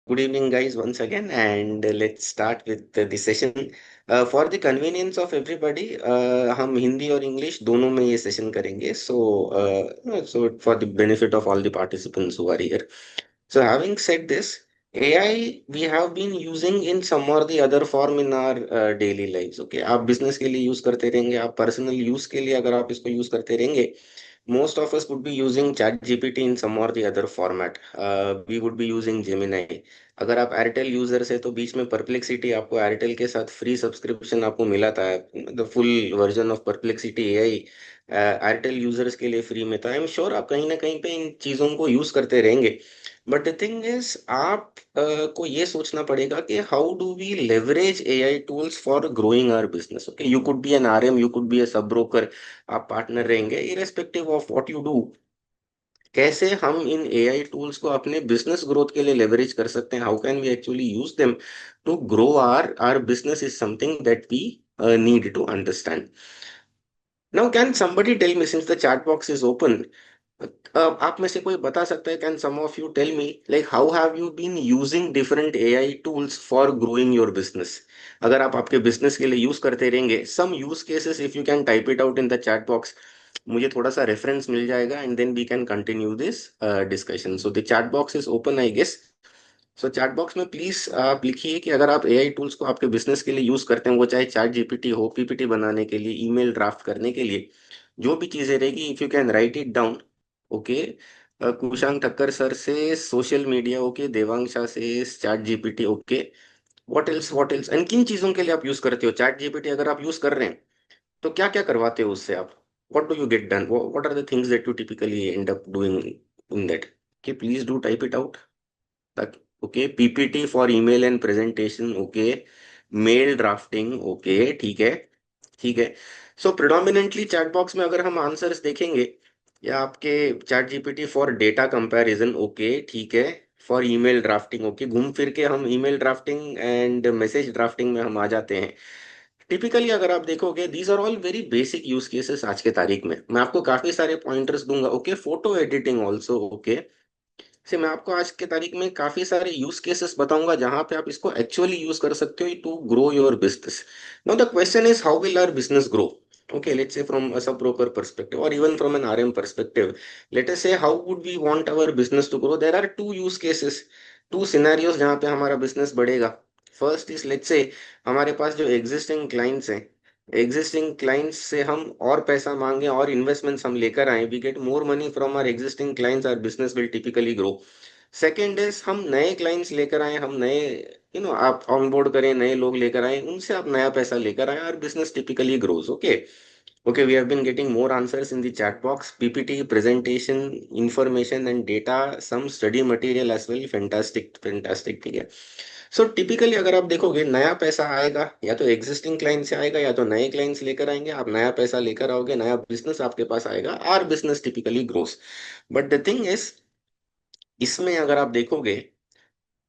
Good evening, guys, once again, and let's start with the session. For the convenience of everybody, हम हिंदी और English दोनों में ये session करेंगे. So for the benefit of all the participants who are here. So having said this, AI we have been using in some or the other form in our daily lives. Okay, आप business के लिए use करते रहेंगे, आप personal use के लिए अगर आप इसको यूज करते रहेंगे, most of us would be using chat gpt in some or the other format. We would be using gemini. अगर आप एयरटेल यूजर है तो बीच में परप्लेक्सिटी आपको एयरटेल के साथ फ्री सब्सक्रिप्शन आपको मिला था. The full version of perplexity AI Airtel users के लिए फ्री में था. आई एम श्योर आप कहीं ना कहीं पे इन चीजों को यूज करते रहेंगे. बट द थिंग इज आप को ये सोचना पड़ेगा कि how do we leverage AI tools for growing our business. Okay, you could be an RM, you could be a sub broker, आप पार्टनर रहेंगे. Irrespective of what you do, कैसे हम इन एआई टूल्स को अपने बिजनेस ग्रोथ के लिए leverage कर सकते हैं, how can we actually use them to grow our business is something that we need to understand. Now can somebody tell me, since the chat box is open, आप में से कोई बता सकता है, can some of you tell me like how have you been using different AI tools for growing your business. अगर आप आपके बिजनेस के लिए यूज करते रहेंगे, some use cases if you can type it out in the chat box, मुझे थोड़ा सा रेफरेंस मिल जाएगा and then we can continue this discussion. So the chat box is open I guess. So chat box में please आप लिखिए कि अगर आप एआई टूल्स को आपके बिजनेस के लिए यूज करते हैं, वो चाहे चैट जीपीटी हो, पीपीटी बनाने के लिए, ईमेल ड्राफ्ट करने के लिए, जो भी चीजें रहेगी, if you can write it down. Okay, Kushang Thakkar sir से social media, okay, Devang Shah से chat GPT, okay. What else and किन चीजों के लिए आप यूज करते हो चैट जीपीटी? अगर आप यूज कर रहे हैं तो क्या क्या करवाते हो उससे आप? What do you get done? What are the things that you typically end up doing in that? Okay, please do type it out. Okay, PPT for email and presentation, okay. Mail drafting, okay, ठीक है, ठीक है. सो predominantly chat box में अगर हम answers देखेंगे, या आपके chat GPT for data comparison, okay, ठीक है. फॉर ईमेल ड्राफ्टिंग, ओके, घूम फिर के हम email drafting and message drafting में हम आ जाते हैं. टिपिकली अगर आप देखोगे, these are all very basic use cases. आज के तारीख में मैं आपको काफी सारे पॉइंटर्स दूंगा. Okay, photo editing also, okay. से मैं आपको आज के तारीख में काफी सारे यूज केसेस बताऊंगा जहां पे आप इसको एक्चुअली यूज कर सकते हो to grow your business. Now the question is how will our business grow? Okay, let's say from a sub broker perspective or even from an RM perspective, let us say how would we want our business to grow? There are two use cases, two scenarios जहाँ पे हमारा business बढ़ेगा. First is, let's say हमारे पास जो existing clients हैं, existing clients से हम और पैसा मांगे और इन्वेस्टमेंट्स हम लेकर आए, we get more money from our existing clients, our business will typically grow. Second is, हम नए क्लाइंट्स लेकर आए, हम नए आप ऑनबोर्ड करें, नए लोग लेकर आए, उनसे आप नया पैसा लेकर आए, और business typically grows. Okay, okay, we have been getting more answers in the chat box. PPT, presentation, information and data, some study material as well. Fantastic, fantastic. ठीक है. सो टिपिकली अगर आप देखोगे, नया पैसा आएगा या तो एग्जिस्टिंग क्लाइंट से आएगा या तो नए क्लाइंट्स लेकर आएंगे, आप नया पैसा लेकर आओगे, नया बिजनेस आपके पास आएगा, our business typically grows. But the thing is, इसमें अगर आप देखोगे,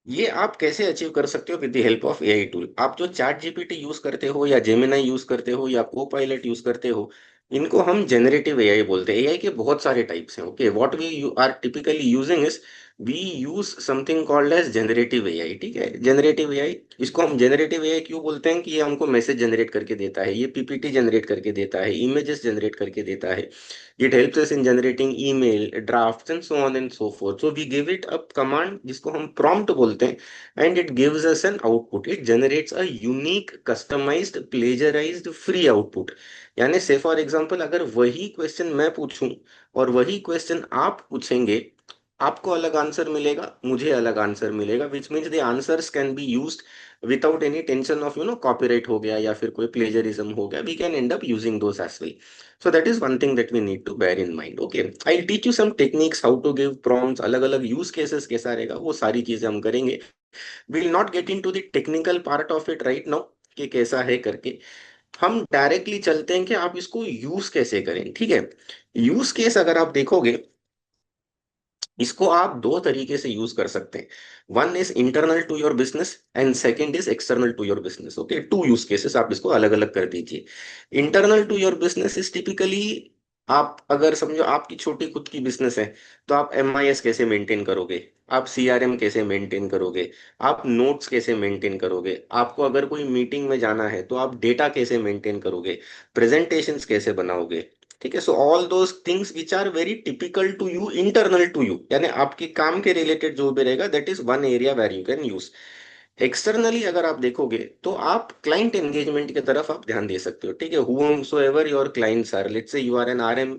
ये आप कैसे अचीव कर सकते हो with the help of AI tool. आप जो चैट जीपीटी यूज करते हो या जेमिनाई यूज करते हो या को पायलट यूज करते हो, इनको हम जेनरेटिव एआई बोलते हैं. एआई के बहुत सारे टाइप्स हैं. Okay, what we are typically using is, we use something called as generative AI. ठीक है, जनरेटिव एआई. इसको हम जनरेटिव एआई क्यों बोलते हैं? कि ये हमको मैसेज जनरेट करके देता है, ये पीपीटी जनरेट करके देता है, इमेजेस जनरेट करके देता है. It helps us in generating email, drafts and so on and so forth. So we give it a command जिसको हम prompt बोलते हैं, and it gives us an output. It generates a unique, customized, plagiarized, free output. यानी say for example अगर वही question मैं पूछूं और वही क्वेश्चन आप पूछेंगे, आपको अलग आंसर मिलेगा, मुझे अलग आंसर मिलेगा, which means the answers can be used without any tension of copyright हो गया या फिर कोई प्लेजरिज्म हो गया. We can end up using those as well. So that is one thing that we need to bear in mind. Okay, I'll teach you some techniques how to give prompts. अलग अलग use cases कैसा रहेगा, वो सारी चीजें हम करेंगे. We'll not get into the technical part of it right now कि कैसा है करके. हम डायरेक्टली चलते हैं कि आप इसको यूज कैसे करें. ठीक है, यूज केस अगर आप देखोगे, इसको आप दो तरीके से यूज कर सकते हैं. One is internal to your business and second is external to your business. Okay, two use cases, आप इसको अलग अलग कर दीजिए. Internal to your business is typically आप अगर समझो आपकी छोटी खुद की बिजनेस है, तो आप एमआईएस कैसे मेंटेन करोगे, आप सीआरएम कैसे मेंटेन करोगे, आप नोट्स कैसे मेंटेन करोगे, आपको अगर कोई मीटिंग में जाना है तो आप डेटा कैसे मेंटेन करोगे, प्रेजेंटेशंस कैसे बनाओगे। ठीक है, so all those things which are very typical to you, internal to you, यानी आपके काम के रिलेटेड जो भी रहेगा, that is one area where you can use. Externally अगर आप देखोगे तो आप क्लाइंट एंगेजमेंट की तरफ आप ध्यान दे सकते हो। ठीक है, whomsoever your clients are, let's say you are an RM,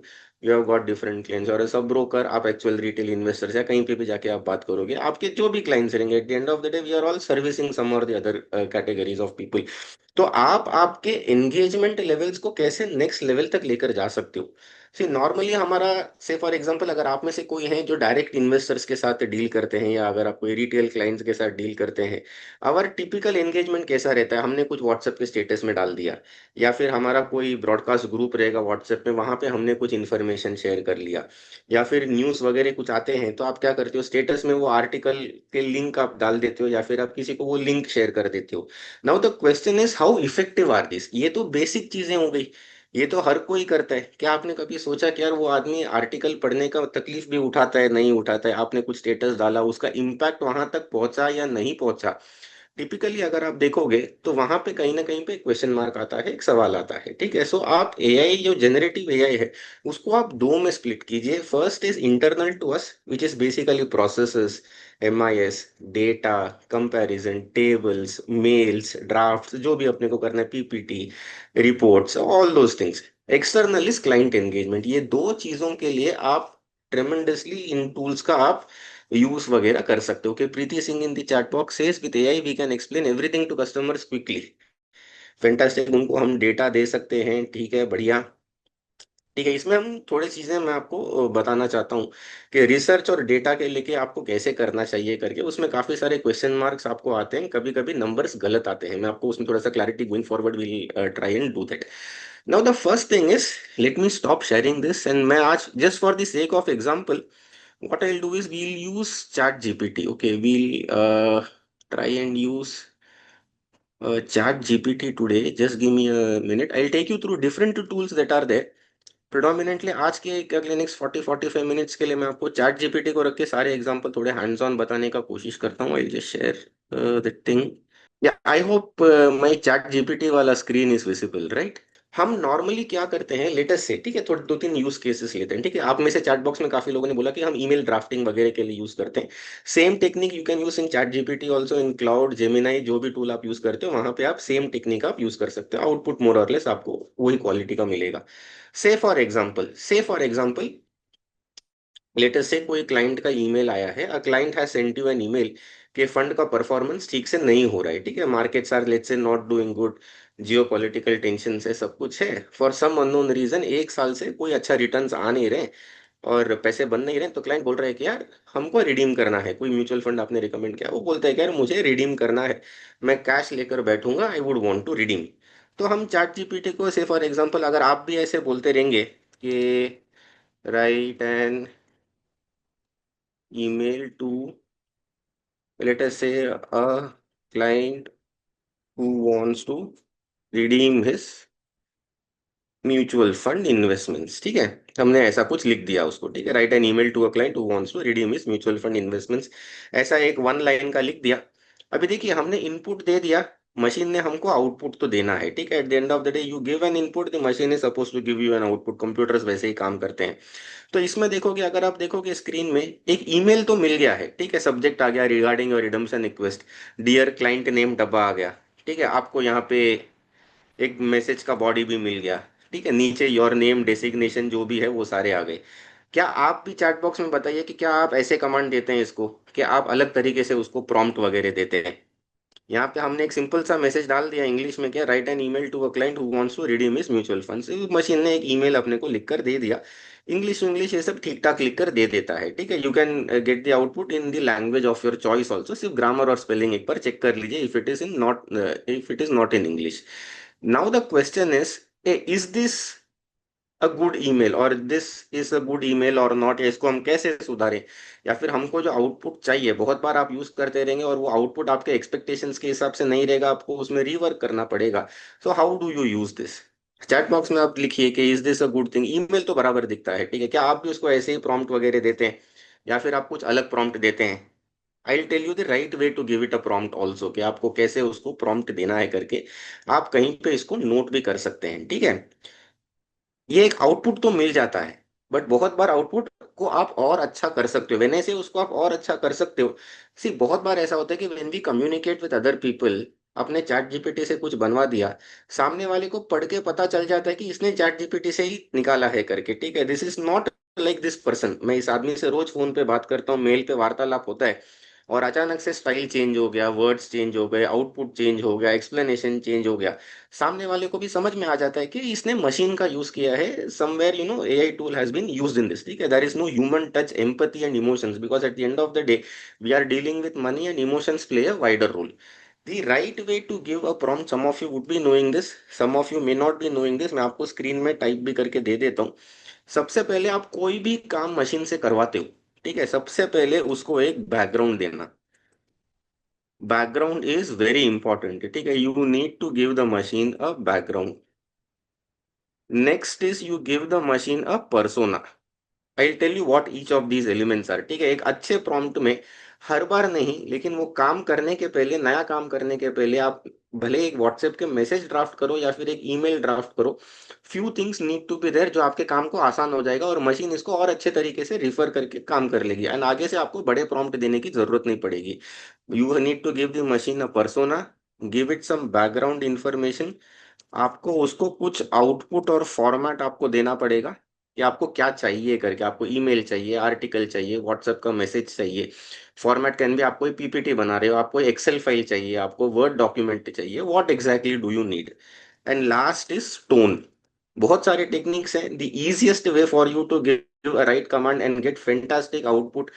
you have got different clients, और सब ब्रोकर, आप एक्चुअल रिटेल इन्वेस्टर्स या कहीं पे भी जाके आप बात करोगे, आपके जो भी क्लाइंट्स रहेंगे, at the end of the day we are all servicing some or the other categories of people. तो आप आपके एंगेजमेंट लेवल्स को कैसे नेक्स्ट लेवल तक लेकर जा सकते हो। सी नॉर्मली हमारा, से फॉर एग्जांपल अगर आप में से कोई है जो डायरेक्ट इन्वेस्टर्स के साथ डील करते हैं, या अगर आप कोई रिटेल क्लाइंट्स के साथ डील करते हैं, आवर टिपिकल एंगेजमेंट कैसा रहता है, हमने कुछ व्हाट्सएप के स्टेटस में डाल दिया, या फिर हमारा कोई ब्रॉडकास्ट ग्रुप रहेगा व्हाट्सएप में, वहां पे हमने कुछ इन्फॉर्मेशन शेयर कर लिया, या फिर न्यूज़ वगैरह कुछ आते हैं तो आप क्या करते हो, स्टेटस में वो आर्टिकल के लिंक आप डाल देते हो, या फिर आप किसी को वो लिंक शेयर कर देते हो। Now the question is how effective are this. ये तो बेसिक चीजें हो गई, ये तो हर कोई करता है। क्या आपने कभी सोचा कि यार वो आदमी आर्टिकल पढ़ने का तकलीफ भी उठाता है, नहीं उठाता है, आपने कुछ स्टेटस डाला, उसका इम्पैक्ट वहां तक पहुंचा या नहीं पहुंचा। टिपिकली अगर आप देखोगे तो वहां पे कहीं ना कहीं पे क्वेश्चन मार्क आता है, एक सवाल आता है। ठीक है, सो आप एआई, जो जनरेटिव एआई है, उसको आप दो में स्प्लिट कीजिए। First is internal to us, which is basically processes, MIS, data, comparison, tables, mails, drafts, जो भी अपने को करना है, PPT, reports, all those things. External is client engagement. ये दो चीजों के लिए आप ट्रेमेंडसली इन टूल्स का आप यूज वगैरह कर सकते हो। कि Preeti Singh in the chat box says with AI we can explain everything to customers quickly. Fantastic, उनको हम डेटा दे सकते हैं। ठीक है, बढ़िया। ठीक है, इसमें हम थोड़ी चीजें मैं आपको बताना चाहता हूँ कि रिसर्च और डेटा के लेके आपको कैसे करना चाहिए करके, उसमें काफी सारे क्वेश्चन मार्क्स आपको आते हैं, कभी कभी नंबर्स गलत आते हैं। मैं आपको उसमें थोड़ा सा clarity going forward will try and do that. Now the first thing is, let me stop sharing this, and मैं आज just for the sake of example, what I'll do is we'll use chat gpt. Okay, we'll try and use chat gpt today. Just give me a minute, I'll take you through different tools that are there. Predominantly आज के अगले next 40-45 minutes के लिए मैं आपको chat GPT को रख के सारे एग्जांपल थोड़े हैंड्स ऑन बताने का कोशिश करता हूँ। I just share that thing. या I hope my chat GPT वाला स्क्रीन इज विजिबल, राइट। हम नॉर्मली क्या करते हैं, लेटेस्ट से, ठीक है, थोड़े दो तीन यूज केसेस लेते हैं। ठीक है, आप में से चैट बॉक्स में काफी लोगों ने बोला कि हम ईमेल ड्राफ्टिंग वगैरह के लिए यूज करते हैं। Same technique you can use in chat GPT also, in cloud Gemini, जो भी टूल आप यूज करते हो वहां पे आप सेम टेक्निक आप यूज कर सकते हो। आउटपुट मोर और लेस आपको वही क्वालिटी का मिलेगा। से फॉर एग्जाम्पल लेटेस्ट से कोई क्लाइंट का ईमेल आया है, a client has sent you an email कि फंड का परफॉर्मेंस ठीक से नहीं हो रहा है। ठीक है, markets are let's say not doing good, geopolitical tension से सब कुछ है, फॉर सम अननोन रीजन एक साल से कोई अच्छा रिटर्न्स आ नहीं रहे और पैसे बन नहीं रहे। तो क्लाइंट बोल रहा है कि यार हमको रिडीम करना है, कोई म्यूचुअल फंड आपने रिकमेंड किया, वो बोलता है कि यार मुझे रिडीम करना है, मैं कैश लेकर बैठूंगा, I would want to redeem. तो हम चैट जीपीटी को, से फॉर एग्जांपल, अगर आप भी ऐसे बोलते रहेंगे कि write an email to, let us say, a client who wants to redeem his mutual fund investments. ठीक है, हमने ऐसा कुछ लिख दिया उसको। ठीक है, write an email to a client who wants to redeem his mutual fund investments, ऐसा एक वन लाइन का लिख दिया। अभी देखिए, हमने इनपुट दे दिया, मशीन ने हमको आउटपुट तो देना है। ठीक है, at the end of the day you give an input, the machine is suppose to give you an output. Computers वैसे ही काम करते हैं। तो इसमें देखोगे, अगर आप देखोगे स्क्रीन में एक ईमेल तो मिल गया है। ठीक है, सब्जेक्ट आ गया regarding your redemption request, dear client name डब्बा आ गया। ठीक है, आपको यहाँ पे एक मैसेज का बॉडी भी मिल गया। ठीक है, नीचे योर नेम डेसिग्नेशन जो भी है वो सारे आ गए। क्या आप भी चैट बॉक्स में बताइए कि क्या आप ऐसे कमांड देते हैं इसको, कि आप अलग तरीके से उसको प्रॉम्प्ट वगैरह देते हैं। यहाँ पे हमने एक सिंपल सा मैसेज डाल दिया इंग्लिश में, क्या, write an email to a client who wants to redeem his mutual funds. Machine ने एक ईमेल अपने को लिख कर दे दिया। इंग्लिश इंग्लिश ये सब ठीक ठाक लिख कर दे देता है। ठीक है, you can get the output in the language of your choice also. सिर्फ ग्रामर और स्पेलिंग एक बार चेक कर लीजिए, if it is not in English. Now the question is this a good email, और this is a good email और not, इसको हम कैसे सुधारें। या फिर हमको जो आउटपुट चाहिए, बहुत बार आप यूज करते रहेंगे और वो आउटपुट आपके एक्सपेक्टेशंस के हिसाब से नहीं रहेगा, आपको उसमें रीवर्क करना पड़ेगा। So how do you use this. Chat box में आप लिखिए कि is this a good thing, email तो बराबर दिखता है, ठीक है, क्या आप भी उसको ऐसे ही प्रॉम्प्ट वगैरह देते हैं या फिर आप कुछ अलग प्रॉम्प्ट देते हैं? I tell you the right way to give it a prompt also, कि आपको कैसे उसको प्रॉम्प्ट देना है करके। आप कहीं पे इसको नोट भी कर सकते हैं, ठीक है। ये एक आउटपुट तो मिल जाता है, बट बहुत बार आउटपुट को आप और अच्छा कर सकते हो, वेने से उसको आप और अच्छा कर सकते हो। सी बहुत बार ऐसा होता है कि when we communicate with other people, अपने चैट जीपीटी से कुछ बनवा दिया, सामने वाले को पढ़ के पता चल जाता है कि इसने चैट जीपीटी से ही निकाला है करके, ठीक है। This is not like this person, मैं इस आदमी से रोज फोन पे बात करता हूँ, मेल पे वार्तालाप होता है, और अचानक से स्टाइल चेंज हो गया, वर्ड्स चेंज हो गए, आउटपुट चेंज हो गया, एक्सप्लेनेशन चेंज हो गया, सामने वाले को भी समझ में आ जाता है कि इसने मशीन का यूज किया है, somewhere AI tool has been used in this, ठीक है। There is no human touch, empathy and emotions, because at the end of the day we are dealing with money and emotions play a wider role. The right way to give a prompt, some of you would be knowing this, some of you may not be knowing this, मैं आपको screen में type भी करके दे देता हूँ। सबसे पहले आप कोई भी काम मशीन से करवाते हो, ठीक है, सबसे पहले उसको एक बैकग्राउंड देना। बैकग्राउंड इज वेरी इंपॉर्टेंट, ठीक है, you need to give the machine a background. Next is you give the machine a persona. I tell you what each of these elements are, ठीक है। एक अच्छे प्रॉम्प्ट में हर बार नहीं, लेकिन वो काम करने के पहले, नया काम करने के पहले आप भले एक व्हाट्सएप के मैसेज ड्राफ्ट करो या फिर एक ईमेल ड्राफ्ट करो, few things need to be there जो आपके काम को आसान हो जाएगा, और मशीन इसको और अच्छे तरीके से रिफर करके काम कर लेगी, एंड आगे से आपको बड़े प्रॉम्प्ट देने की जरूरत नहीं पड़ेगी। You need to give the machine a persona, give it some background information. आपको उसको कुछ आउटपुट और फॉर्मेट आपको देना पड़ेगा कि आपको क्या चाहिए करके, आपको ईमेल चाहिए, आर्टिकल चाहिए, व्हाट्सएप का मैसेज चाहिए। फॉर्मेट कैन भी, आप कोई पीपीटी बना रहे हो, आपको एक्सेल फाइल चाहिए, आपको वर्ड डॉक्यूमेंट चाहिए, what exactly do you need. And last is tone. बहुत सारे टेक्निक्स हैं, the easiest way for you to give a right command and get fantastic output,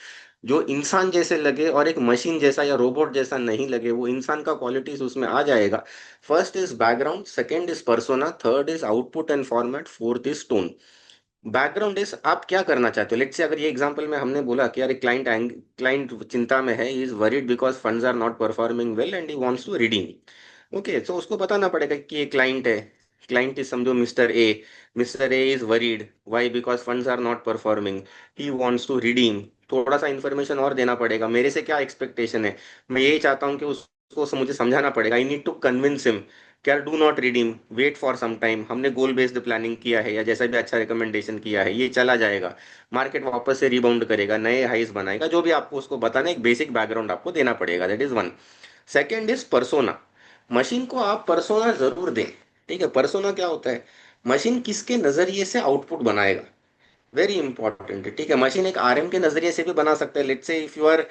जो इंसान जैसे लगे और एक मशीन जैसा या रोबोट जैसा नहीं लगे, वो इंसान का क्वालिटीज उसमें आ जाएगा। First is background, second is persona, third is output and format, fourth is tone. Background is आप क्या करना चाहते हो, लेट्स से अगर ये एग्जांपल में हमने बोला कि यार क्लाइंट चिंता में है, he is worried because funds are not performing well and he wants to redeem. Okay, तो उसको बताना पड़ेगा कि ये क्लाइंट है, क्लाइंट इज समझो mister A, mister A is worried, why, because funds are not performing, he wants to redeem. थोड़ा सा इन्फॉर्मेशन और देना पड़ेगा, मेरे से क्या एक्सपेक्टेशन है, मैं यही चाहता हूँ कि उसको मुझे समझाना पड़ेगा, I need to convince him, क्या do not redeem, wait for some time, हमने गोल बेस्ड प्लानिंग किया है या जैसा भी अच्छा रिकमेंडेशन किया है, ये चला जाएगा, मार्केट वापस से रिबाउंड करेगा, नए हाइस बनाएगा, जो भी आपको उसको बताना है, एक बेसिक बैकग्राउंड आपको देना पड़ेगा, that is one. Second is persona. Machine को आप परसोना जरूर दें, ठीक है। परसोना क्या होता है, मशीन किसके नजरिए से आउटपुट बनाएगा, वेरी इंपॉर्टेंट, ठीक है। मशीन एक आरएम के नजरिए से भी बना सकता है, let's say if you are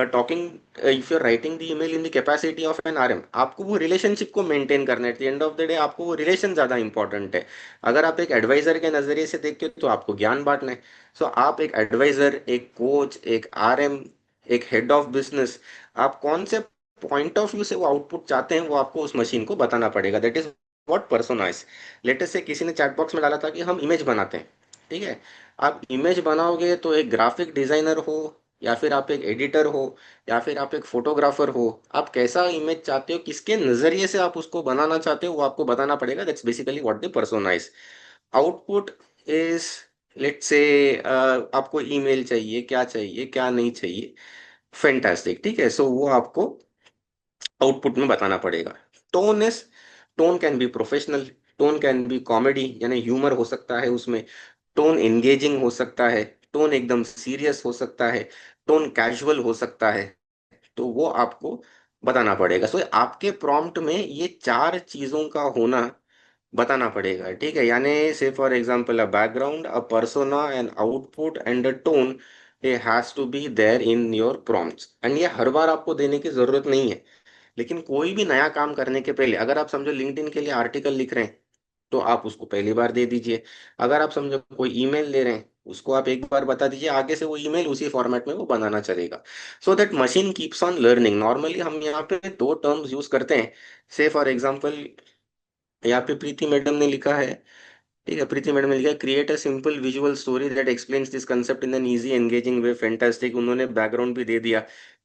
talking, if you are writing the email in the capacity of an RM, आपको वो रिलेशनशिप को मेंटेन करना है, at the end of the डे आपको वो रिलेशन ज्यादा इंपॉर्टेंट है। अगर आप एक एडवाइजर के नजरिए से देखते हो तो आपको ज्ञान बांटना है। सो आप एक एडवाइजर, एक कोच, एक आरएम, एक हेड ऑफ बिजनेस, आप कौन से पॉइंट ऑफ व्यू से वो आउटपुट चाहते हैं, वो आपको उस मशीन को बताना पड़ेगा, that is what persona is. Latest से किसी ने चैट बॉक्स में डाला था कि हम इमेज बनाते हैं, ठीक है। आप इमेज बनाओगे तो एक ग्राफिक डिजाइनर हो, या फिर आप एक एडिटर हो, या फिर आप एक फोटोग्राफर हो, आप कैसा इमेज चाहते हो, किसके नजरिए से आप उसको बनाना चाहते हो, वो आपको बताना पड़ेगा, that's basically what the persona is. Output is, let's say आपको ईमेल चाहिए, क्या चाहिए क्या नहीं चाहिए, फैंटास्टिक, ठीक है, सो वो आपको आउटपुट में बताना पड़ेगा। Tone is, tone can be professional, tone can be comedy, यानी ह्यूमर हो सकता है उसमें, टोन एंगेजिंग हो सकता है, टोन एकदम सीरियस हो सकता है, टोन कैजुअल हो सकता है, तो वो आपको बताना पड़ेगा। सो आपके प्रॉम्प्ट में ये चार चीजों का होना बताना पड़ेगा, ठीक है। यानी say for example a background, a persona, an output and a tone, ये has to be there in your prompts, and ये हर बार आपको देने की जरूरत नहीं है, लेकिन कोई भी नया काम करने के पहले, अगर आप समझो लिंक्डइन के लिए आर्टिकल लिख रहे हैं, तो आप उसको पहली बार दे दीजिए। अगर आप समझो कोई ईमेल ले रहे हैं, उसको आप एक बार बता दीजिए, आगे से वो ईमेल उसी फॉर्मेट में वो बनाना चलेगा, सो that machine keeps on learning. Normally हम यहाँ पे दो टर्म्स यूज करते हैं, से फॉर एग्जांपल यहाँ पे प्रीति मैडम ने लिखा है, ठीक है, प्रीति मैडम ने लिखा है, create a simple visual story that explains this concept in an easy engaging way, fantastic, उन्होंने बैकग्राउंड भी दे दिया,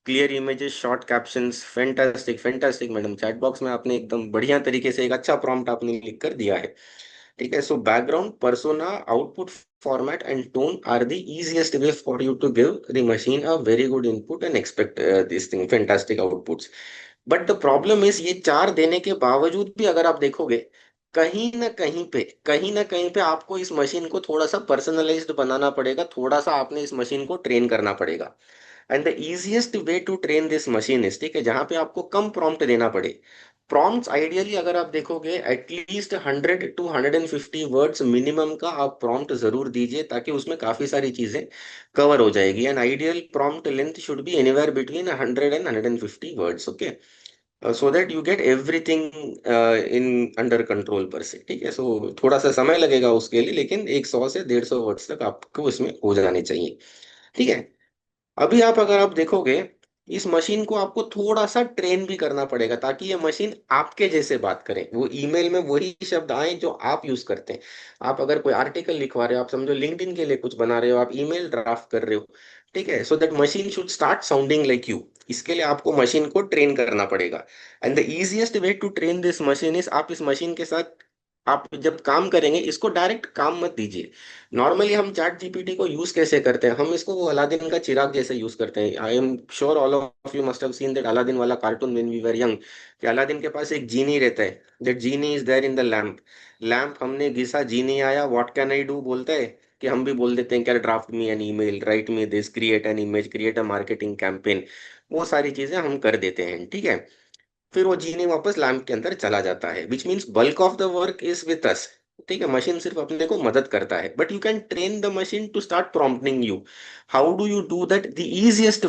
clear images, short captions, fantastic, fantastic madam, chat box में आपने एकदम बढ़िया तरीके से एक अच्छा प्रॉम्प्ट आपने लिख कर दिया है, ठीक है, so background, persona, output format and tone are the easiest way for you to give the machine a very good input and expect this thing fantastic outputs. But the problem is, ये चार देने के बावजूद भी अगर आप देखोगे, कहीं ना कहीं पे आपको इस मशीन को थोड़ा सा पर्सनलाइज्ड बनाना पड़ेगा, थोड़ा सा आपने इस मशीन को ट्रेन करना पड़ेगा। And the easiest way to train this machine is, ठीक है, जहां पे आपको कम प्रॉम्प्ट देना पड़े। प्रॉम्प्ट्स आइडियली अगर आप देखोगे एटलीस्ट 100 to 150 वर्ड्स मिनिमम का आप प्रॉम्प्ट जरूर दीजिए, ताकि उसमें काफी सारी चीजें कवर हो जाएगी। And ideal prompt length should be anywhere between 100 and 150 words, okay, so that you get everything in under control पर से। ठीक है, सो थोड़ा सा समय लगेगा उसके लिए, लेकिन 100 से 150 वर्ड्स तक आपको इसमें हो जाने चाहिए। ठीक है, अभी आप अगर आप देखोगे, इस मशीन को आपको थोड़ा सा ट्रेन भी करना पड़ेगा, ताकि ये मशीन आपके जैसे बात करे, वो ईमेल में वही शब्द आए जो आप यूज करते हैं। आप अगर कोई आर्टिकल लिखवा रहे हो, आप समझो लिंक्डइन के लिए कुछ बना रहे हो, आप ईमेल ड्राफ्ट कर रहे हो, ठीक है, so that machine should start sounding like you. इसके लिए आपको मशीन को ट्रेन करना पड़ेगा। And the easiest way to train this machine is, आप इस मशीन के साथ आप जब काम करेंगे, इसको डायरेक्ट काम मत दीजिए। नॉर्मली हम चैट जीपीटी को यूज कैसे करते हैं, हम इसको वो अलादीन का चिराग जैसे यूज करते हैं। I am sure all of you must have seen that Aladdin वाला cartoon when we were young, कि अलादीन के पास एक जीनी रहता है, that genie is there in the lamp. Lamp हमने घिसा, जीनी आया, व्हाट कैन आई डू बोलता है, कि हम भी बोल देते हैं क्या, draft me an email, write me this, create an image, create a marketing campaign. वो सारी चीजें हम कर देते हैं, ठीक है। फिर वो जीनी वापस लैम्प के अंदर चला जाता है, which means bulk of the work is with us. ठीक है, मशीन सिर्फ अपने को मदद करता है, but you can train the machine to start prompting you. How do you do that? The easiest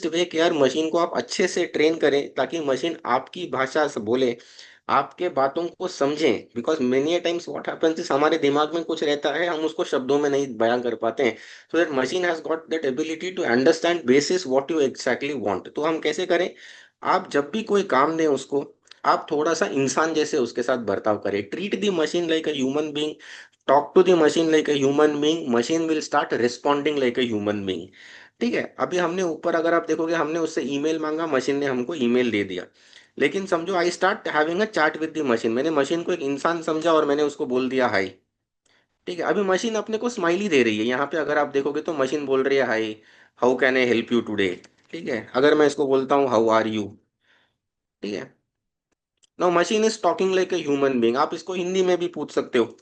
way कि यार मशीन को आप अच्छे से ट्रेन करें, ताकि मशीन आपकी भाषा से बोले, आपके बातों को समझें। Because many times what happens is, हमारे दिमाग में कुछ रहता है, हम उसको शब्दों में नहीं बयां कर पाते हैं। So that machine has got that ability to understand basis what you exactly want. तो हम कैसे करें, आप जब भी कोई काम दें उसको, आप थोड़ा सा इंसान जैसे उसके साथ बर्ताव करें। Treat the machine like a human being, talk to the machine like a human being, machine will start responding like a human being. ठीक है, अभी हमने ऊपर अगर आप देखोगे, हमने उससे ईमेल मांगा, मशीन ने हमको ईमेल दे दिया। लेकिन समझो I start having a chat with the machine, मैंने मशीन को एक इंसान समझा और मैंने उसको बोल दिया हाय। ठीक है, अभी मशीन अपने को स्माइली दे रही है, यहाँ पे अगर आप देखोगे तो मशीन बोल रही है hi, how can I help you today. ठीक है, अगर मैं इसको बोलता हूँ हाउ आर यू, ठीक है, no machine is talking like a human being. आप इसको हिंदी में भी पूछ सकते हो,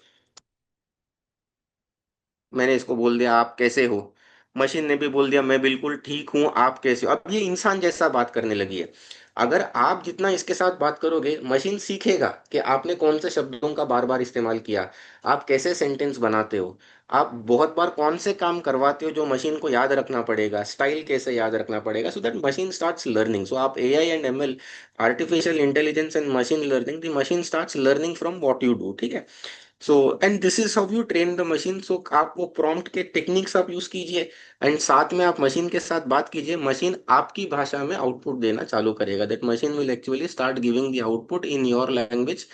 मैंने इसको बोल दिया आप कैसे हो, मशीन ने भी बोल दिया मैं बिल्कुल ठीक हूं, आप कैसे हो। अब ये इंसान जैसा बात करने लगी है। अगर आप जितना इसके साथ बात करोगे, मशीन सीखेगा कि आपने कौन से शब्दों का बार बार इस्तेमाल किया, आप कैसे सेंटेंस बनाते हो, आप बहुत बार कौन से काम करवाते हो जो मशीन को याद रखना पड़ेगा, स्टाइल कैसे याद रखना पड़ेगा, so that machine starts learning. So आप AI and ML, artificial intelligence and machine learning, the machine starts learning from what you do. ठीक है, so and this is how you train the machine. So आप वो prompt के techniques आप use कीजिए, and साथ में आप मशीन के साथ बात कीजिए, मशीन आपकी भाषा में आउटपुट देना चालू करेगा। That machine will actually start giving the output in your language.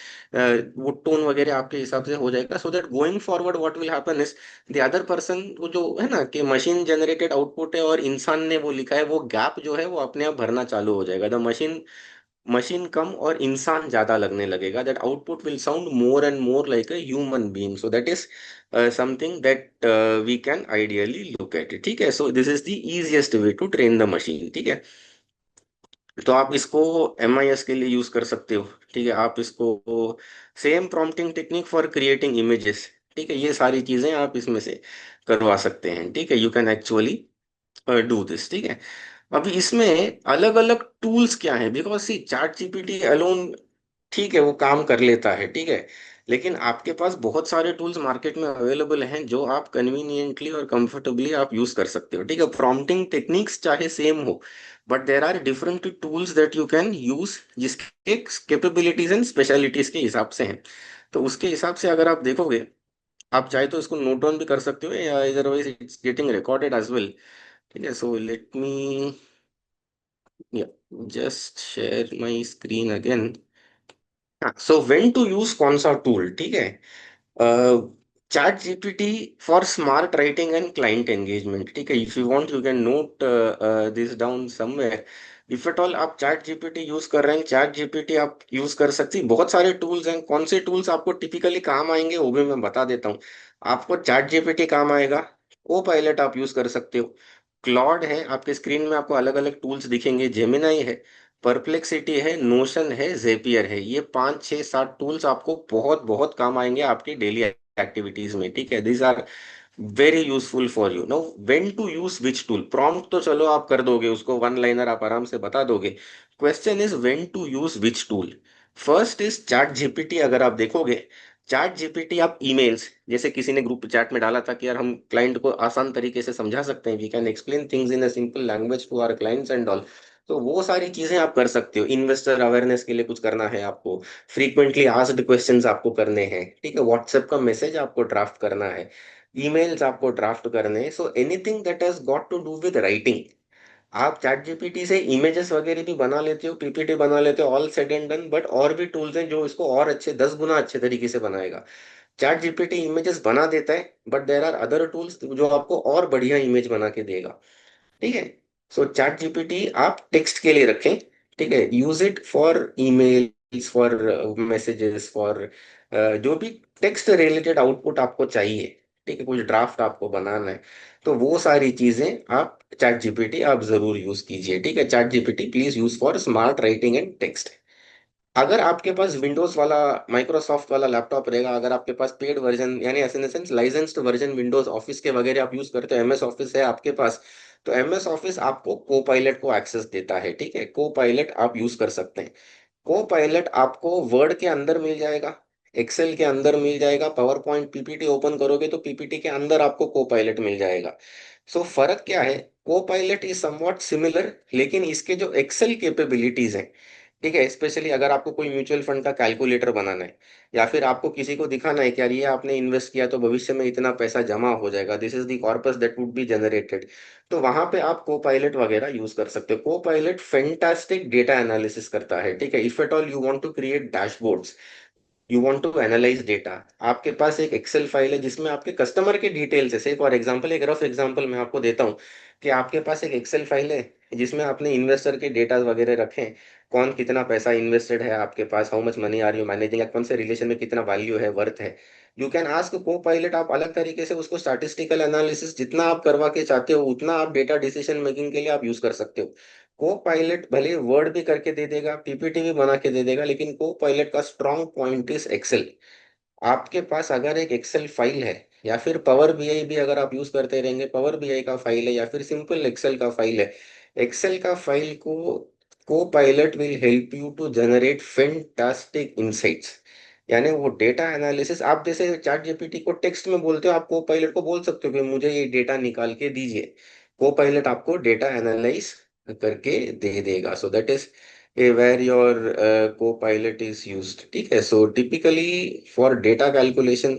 वो टोन वगैरह आपके हिसाब से हो जाएगा, so that going forward what will happen is, the other person को जो है ना, कि मशीन जनरेटेड आउटपुट है और इंसान ने वो लिखा है, वो गैप जो है वो अपने आप भरना चालू हो जाएगा। द मशीन मशीन कम और इंसान ज्यादा लगने लगेगा, that output will sound more and more like a human being. So that is something that we can ideally look at it. ठीक है, so this is the easiest way to train the machine. ठीक है, तो आप इसको MIS के लिए use कर सकते हो। ठीक है, आप इसको same prompting technique for creating images, ठीक है, ये सारी चीजें आप इसमें से करवा सकते हैं। ठीक है, you can actually do this. ठीक है, अभी इसमें अलग अलग टूल्स क्या हैं, because see ChatGPT alone, ठीक है, वो काम कर लेता है, ठीक है, लेकिन आपके पास बहुत सारे टूल्स मार्केट में अवेलेबल हैं जो आप कन्वीनियंटली और कंफर्टेबली आप यूज कर सकते हो। ठीक है, प्रॉम्प्टिंग टेक्निक्स चाहे सेम हो, but there are different tools that you can use, जिसके कैपेबिलिटीज एंड स्पेशलिटीज के हिसाब से हैं। तो उसके हिसाब से अगर आप देखोगे, आप चाहे तो इसको नोट डाउन भी कर सकते हो, या otherwise it's getting recorded as well. ठीक है, so let me just share my screen again. So when to use कौन सा टूल, ठीक है, chat GPT for smart writing and client engagement. ठीक है, if you want you can note this down somewhere. If at all आप chat GPT use कर रहे हैं, चैट जीपीटी आप यूज कर सकती, बहुत सारे टूल्स हैं। कौन से टूल्स आपको टिपिकली काम आएंगे वो भी मैं बता देता हूँ। आपको चैट जीपीटी काम आएगा, को पायलट आप यूज कर सकते हो, क्लॉड है, आपके स्क्रीन में आपको अलग अलग टूल्स दिखेंगे, जेमिनाई है, परप्लेक्सिटी है, नोशन है, जेपियर है। ये 5 6 7 टूल्स आपको बहुत बहुत काम आएंगे आपकी डेली एक्टिविटीज में, ठीक है। These are very useful for you. Know when to use which tool, prompt तो चलो आप कर दोगे उसको, वन लाइनर आप आराम से बता दोगे। Question is when to use which tool. First is chat GPT. अगर आप देखोगे चैट जीपीटी, आप ईमेल्स, जैसे किसी ने ग्रुप चैट में डाला था कि यार हम क्लाइंट को आसान तरीके से समझा सकते हैं, we can explain things in a simple language to our clients and all. तो वो सारी चीजें आप कर सकते हो। इन्वेस्टर अवेयरनेस के लिए कुछ करना है आपको, फ्रीक्वेंटली आस्क्ड क्वेश्चंस आपको करने हैं, ठीक है, व्हाट्सएप का मैसेज आपको ड्राफ्ट करना है, ईमेल्स आपको ड्राफ्ट करने हैं, so anything that has got to do with writing. आप चैट जीपीटी से इमेजेस वगैरह भी बना लेते हो, पीपीटी बना लेते हो, all said and done, but और भी टूल्स हैं जो इसको और अच्छे 10 गुना अच्छे तरीके से बनाएगा। चैट जीपीटी इमेजेस बना देता है, but there are other tools जो आपको और बढ़िया इमेज बना के देगा, ठीक है। सो चैट जीपीटी आप टेक्स्ट के लिए रखें, ठीक है, use it for emails, for messages, for जो भी टेक्स्ट रिलेटेड आउटपुट आपको चाहिए, ठीक है, कुछ ड्राफ्ट आपको बनाना है, तो वो सारी चीजें आप चैट जीपीटी आप जरूर यूज कीजिए, ठीक है। Chat GPT please use for smart writing and text. अगर आपके पास विंडोज वाला, माइक्रोसॉफ्ट वाला लैपटॉप रहेगा, अगर आपके पास पेड वर्जन यानी ऐसे in sense licensed version Windows office के वगैरह आप यूज करते हो, एमएस ऑफिस है आपके पास, तो एमएस ऑफिस आपको को पायलट को एक्सेस देता है, ठीक है, को पायलट आप यूज कर सकते हैं। को पायलट आपको वर्ड के अंदर मिल जाएगा, एक्सेल के अंदर मिल जाएगा, पावर पॉइंट पीपीटी ओपन करोगे तो पीपीटी के अंदर आपको को पायलट मिल जाएगा। सो फर्क क्या है, को पायलट इज समवॉट सिमिलर, लेकिन इसके जो एक्सेल कैपेबिलिटीज हैं, ठीक है, स्पेशली अगर आपको कोई म्यूचुअल फंड का कैलकुलेटर बनाना है, या फिर आपको किसी को दिखाना है कि यार ये आपने इन्वेस्ट किया तो भविष्य में इतना पैसा जमा हो जाएगा, this is the corpus that would be generated, तो वहां पे आप को पायलट वगैरह यूज कर सकते हो। को पायलट फैंटास्टिक डेटा एनालिसिस करता है, ठीक है। If at all you want to create dashboards, you want to analyse data, आपके पास एक एक्सेल फाइल है जिसमें आपके कस्टमर के डिटेल्स है, से फॉर एग्जांपल एक रफ एग्जांपल मैं आपको देता हूँ कि आपके पास एक एक्सेल फाइल है जिसमें आपने इन्वेस्टर के डेटा वगैरह रखे हैं, कौन कितना पैसा इन्वेस्टेड है आपके पास, how much money are you managing, या कौन से रिलेशन में कितना वैल्यू है, वर्थ है। यू कैन आस्क को पायलट, आप अलग तरीके से उसको स्टैटिस्टिकल एनालिसिस जितना आप करवा के चाहते हो उतना आप डेटा डिसीजन मेकिंग के लिए आप यूज कर सकते हो। को पायलट भले वर्ड भी करके दे देगा, पीपीटी भी बना के दे देगा, लेकिन को पायलट का स्ट्रॉन्ग पॉइंट इज एक्सेल। आपके पास अगर एक एक्सेल फाइल है, या फिर पावर बीआई भी अगर आप यूज करते रहेंगे, पावर बीआई का फाइल है या फिर सिंपल एक्सेल का फाइल है, एक्सेल का file Copilot will help you to generate fantastic insights. यानी वो डेटा एनालिसिस, आप जैसे चैट जीपीटी को टेक्स्ट में बोलते हो, आप को पायलट को बोल सकते हो कि मुझे ये डेटा निकाल के दीजिए, को पायलट आपको डेटा एनालाइज करके दे देगा। सो that is where your co-pilot is used, ठीक है। So typically for data calculation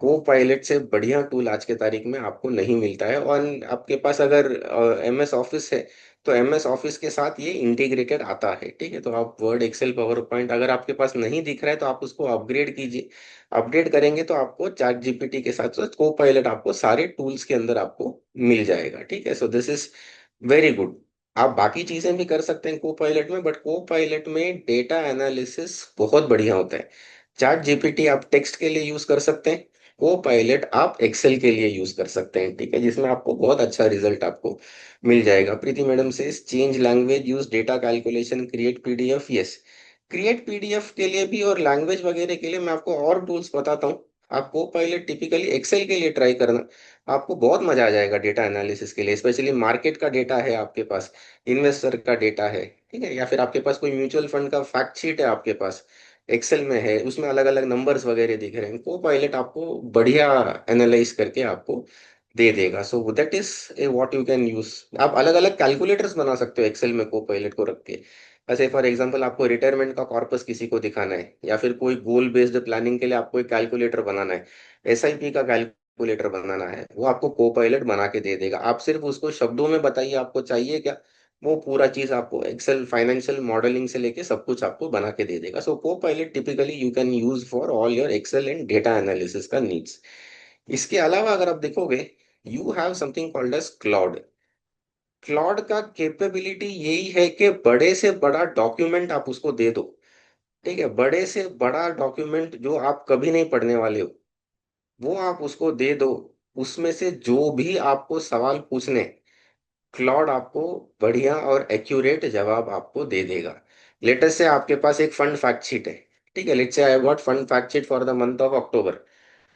को पायलट से बढ़िया टूल आज के तारीख में आपको नहीं मिलता है। और आपके पास अगर एमएस ऑफिस है तो एमएस ऑफिस के साथ ये इंटीग्रेटेड आता है, ठीक है। तो आप वर्ड, एक्सेल, पावर पॉइंट अगर आपके पास नहीं दिख रहा है तो आप उसको अपग्रेड कीजिए। अपडेट करेंगे तो आपको चैट जीपीटी के साथ साथ को पायलट आपको सारे टूल्स के अंदर आपको मिल जाएगा, ठीक है। So this is very good. आप बाकी चीजें भी कर सकते हैं को पायलट में, बट को पायलट में डेटा एनालिसिस बहुत बढ़िया होता है। चैट जीपीटी आप टेक्स्ट के लिए यूज कर सकते हैं, को पायलट आप एक्सेल के लिए यूज कर सकते हैं, ठीक है, जिसमें आपको बहुत अच्छा रिजल्ट आपको मिल जाएगा। प्रीति मैडम से change language, use data calculation, create PDF, yes. Create PDF के लिए भी और लैंग्वेज वगैरह के लिए मैं आपको और टूल्स बताता हूँ। आप को पायलट टिपिकली एक्सेल के लिए ट्राई करना, आपको बहुत मजा आ जाएगा डेटा एनालिसिस के लिए, स्पेशली मार्केट का डेटा है आपके पास, इन्वेस्टर का डेटा है, ठीक है, या फिर आपके पास कोई म्यूचुअल फंड का फैक्ट शीट है आपके पास, एक्सेल में है, उसमें अलग अलग नंबर्स वगैरह दिख रहे हैं, को पायलट आपको बढ़िया एनालाइज करके आपको दे देगा। सो that is a what you can use. आप अलग अलग कैलकुलेटर्स बना सकते हो एक्सेल में को पायलट को रख के। ऐसे फॉर एग्जांपल आपको रिटायरमेंट का कॉर्पस किसी को दिखाना है, या फिर कोई गोल बेस्ड प्लानिंग के लिए आपको एक कैलकुलेटर बनाना है, एसआईपी का कैलकुलेटर बनाना है, वो आपको को पायलट बना के दे देगा। आप सिर्फ उसको शब्दों में बताइए आपको चाहिए क्या, वो पूरा चीज आपको एक्सेल फाइनेंशियल मॉडलिंग से लेके सब कुछ आपको बना के दे देगा। So Copilot typically you can use for all your Excel and data analysis का नीड्स। इसके अलावा अगर आप देखोगे, you have something called as Claude. Claude का कैपेबिलिटी यही है कि बड़े से बड़ा डॉक्यूमेंट आप उसको दे दो, ठीक है, बड़े से बड़ा डॉक्यूमेंट जो आप कभी नहीं पढ़ने वाले हो, वो आप उसको दे दो। उसमें से जो भी आपको सवाल पूछने, क्लॉड आपको बढ़िया और एक्यूरेट जवाब आपको दे देगा। लेटेस्ट से आपके पास एक फंड फैक्ट शीट है, ठीक है, let's say I got fund fact sheet for the month of October,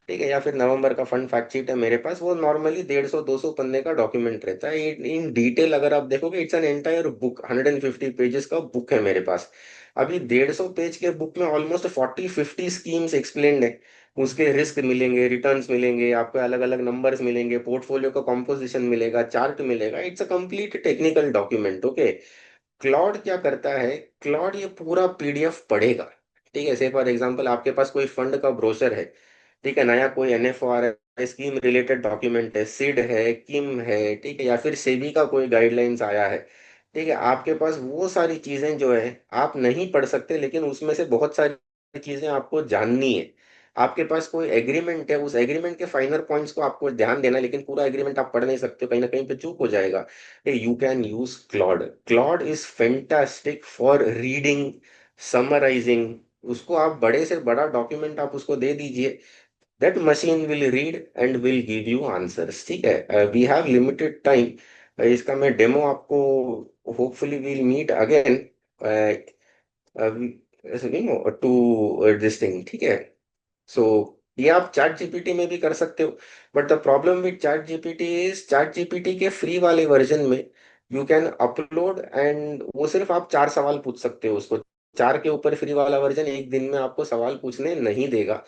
ठीक है, या फिर नवंबर का फंड फैक्ट शीट है मेरे पास। वो नॉर्मली 150-200 पन्ने का डॉक्यूमेंट रहता है। इन डिटेल अगर आप देखोगे, it's an entire book, 150 pages का बुक है मेरे पास। अभी 150 पेज के बुक में ऑलमोस्ट 40-50 स्कीम्स एक्सप्लेन्ड है। उसके रिस्क मिलेंगे, रिटर्न्स मिलेंगे, आपको अलग अलग नंबर्स मिलेंगे, पोर्टफोलियो का कॉम्पोजिशन मिलेगा, चार्ट मिलेगा। It's a complete technical document, okay. Claude क्या करता है, क्लॉड ये पूरा पीडीएफ पढ़ेगा, ठीक है। से फॉर एग्जांपल आपके पास कोई फंड का ब्रोशर है, ठीक है, नया कोई एनएफआर है, स्कीम रिलेटेड डॉक्यूमेंट है, सिड है, किम है, ठीक है, या फिर सेबी का कोई गाइडलाइंस आया है, ठीक है, आपके पास वो सारी चीजें जो है आप नहीं पढ़ सकते, लेकिन उसमें से बहुत सारी चीजें आपको जाननी है। आपके पास कोई एग्रीमेंट है, उस एग्रीमेंट के फाइनल पॉइंट्स को आपको ध्यान देना है, लेकिन पूरा एग्रीमेंट आप पढ़ नहीं सकते हो, कहीं ना कहीं पे चूक हो जाएगा। You can use Claude. Claude is fantastic for reading, summarising. उसको आप बड़े से बड़ा डॉक्यूमेंट आप उसको दे दीजिए, that machine will read and will give you answers, ठीक है। वी हैव लिमिटेड टाइम, इसका मैं डेमो आपको, hopefully we'll meet again to this thing, ठीक है। सो ये आप चैट जीपीटी में भी कर सकते हो, but the problem with chat GPT is, chat GPT के फ्री वाले वर्जन में यू कैन अपलोड, एंड वो सिर्फ आप 4 सवाल पूछ सकते हो उसको। 4 के ऊपर फ्री वाला वर्जन एक दिन में आपको सवाल पूछने नहीं देगा।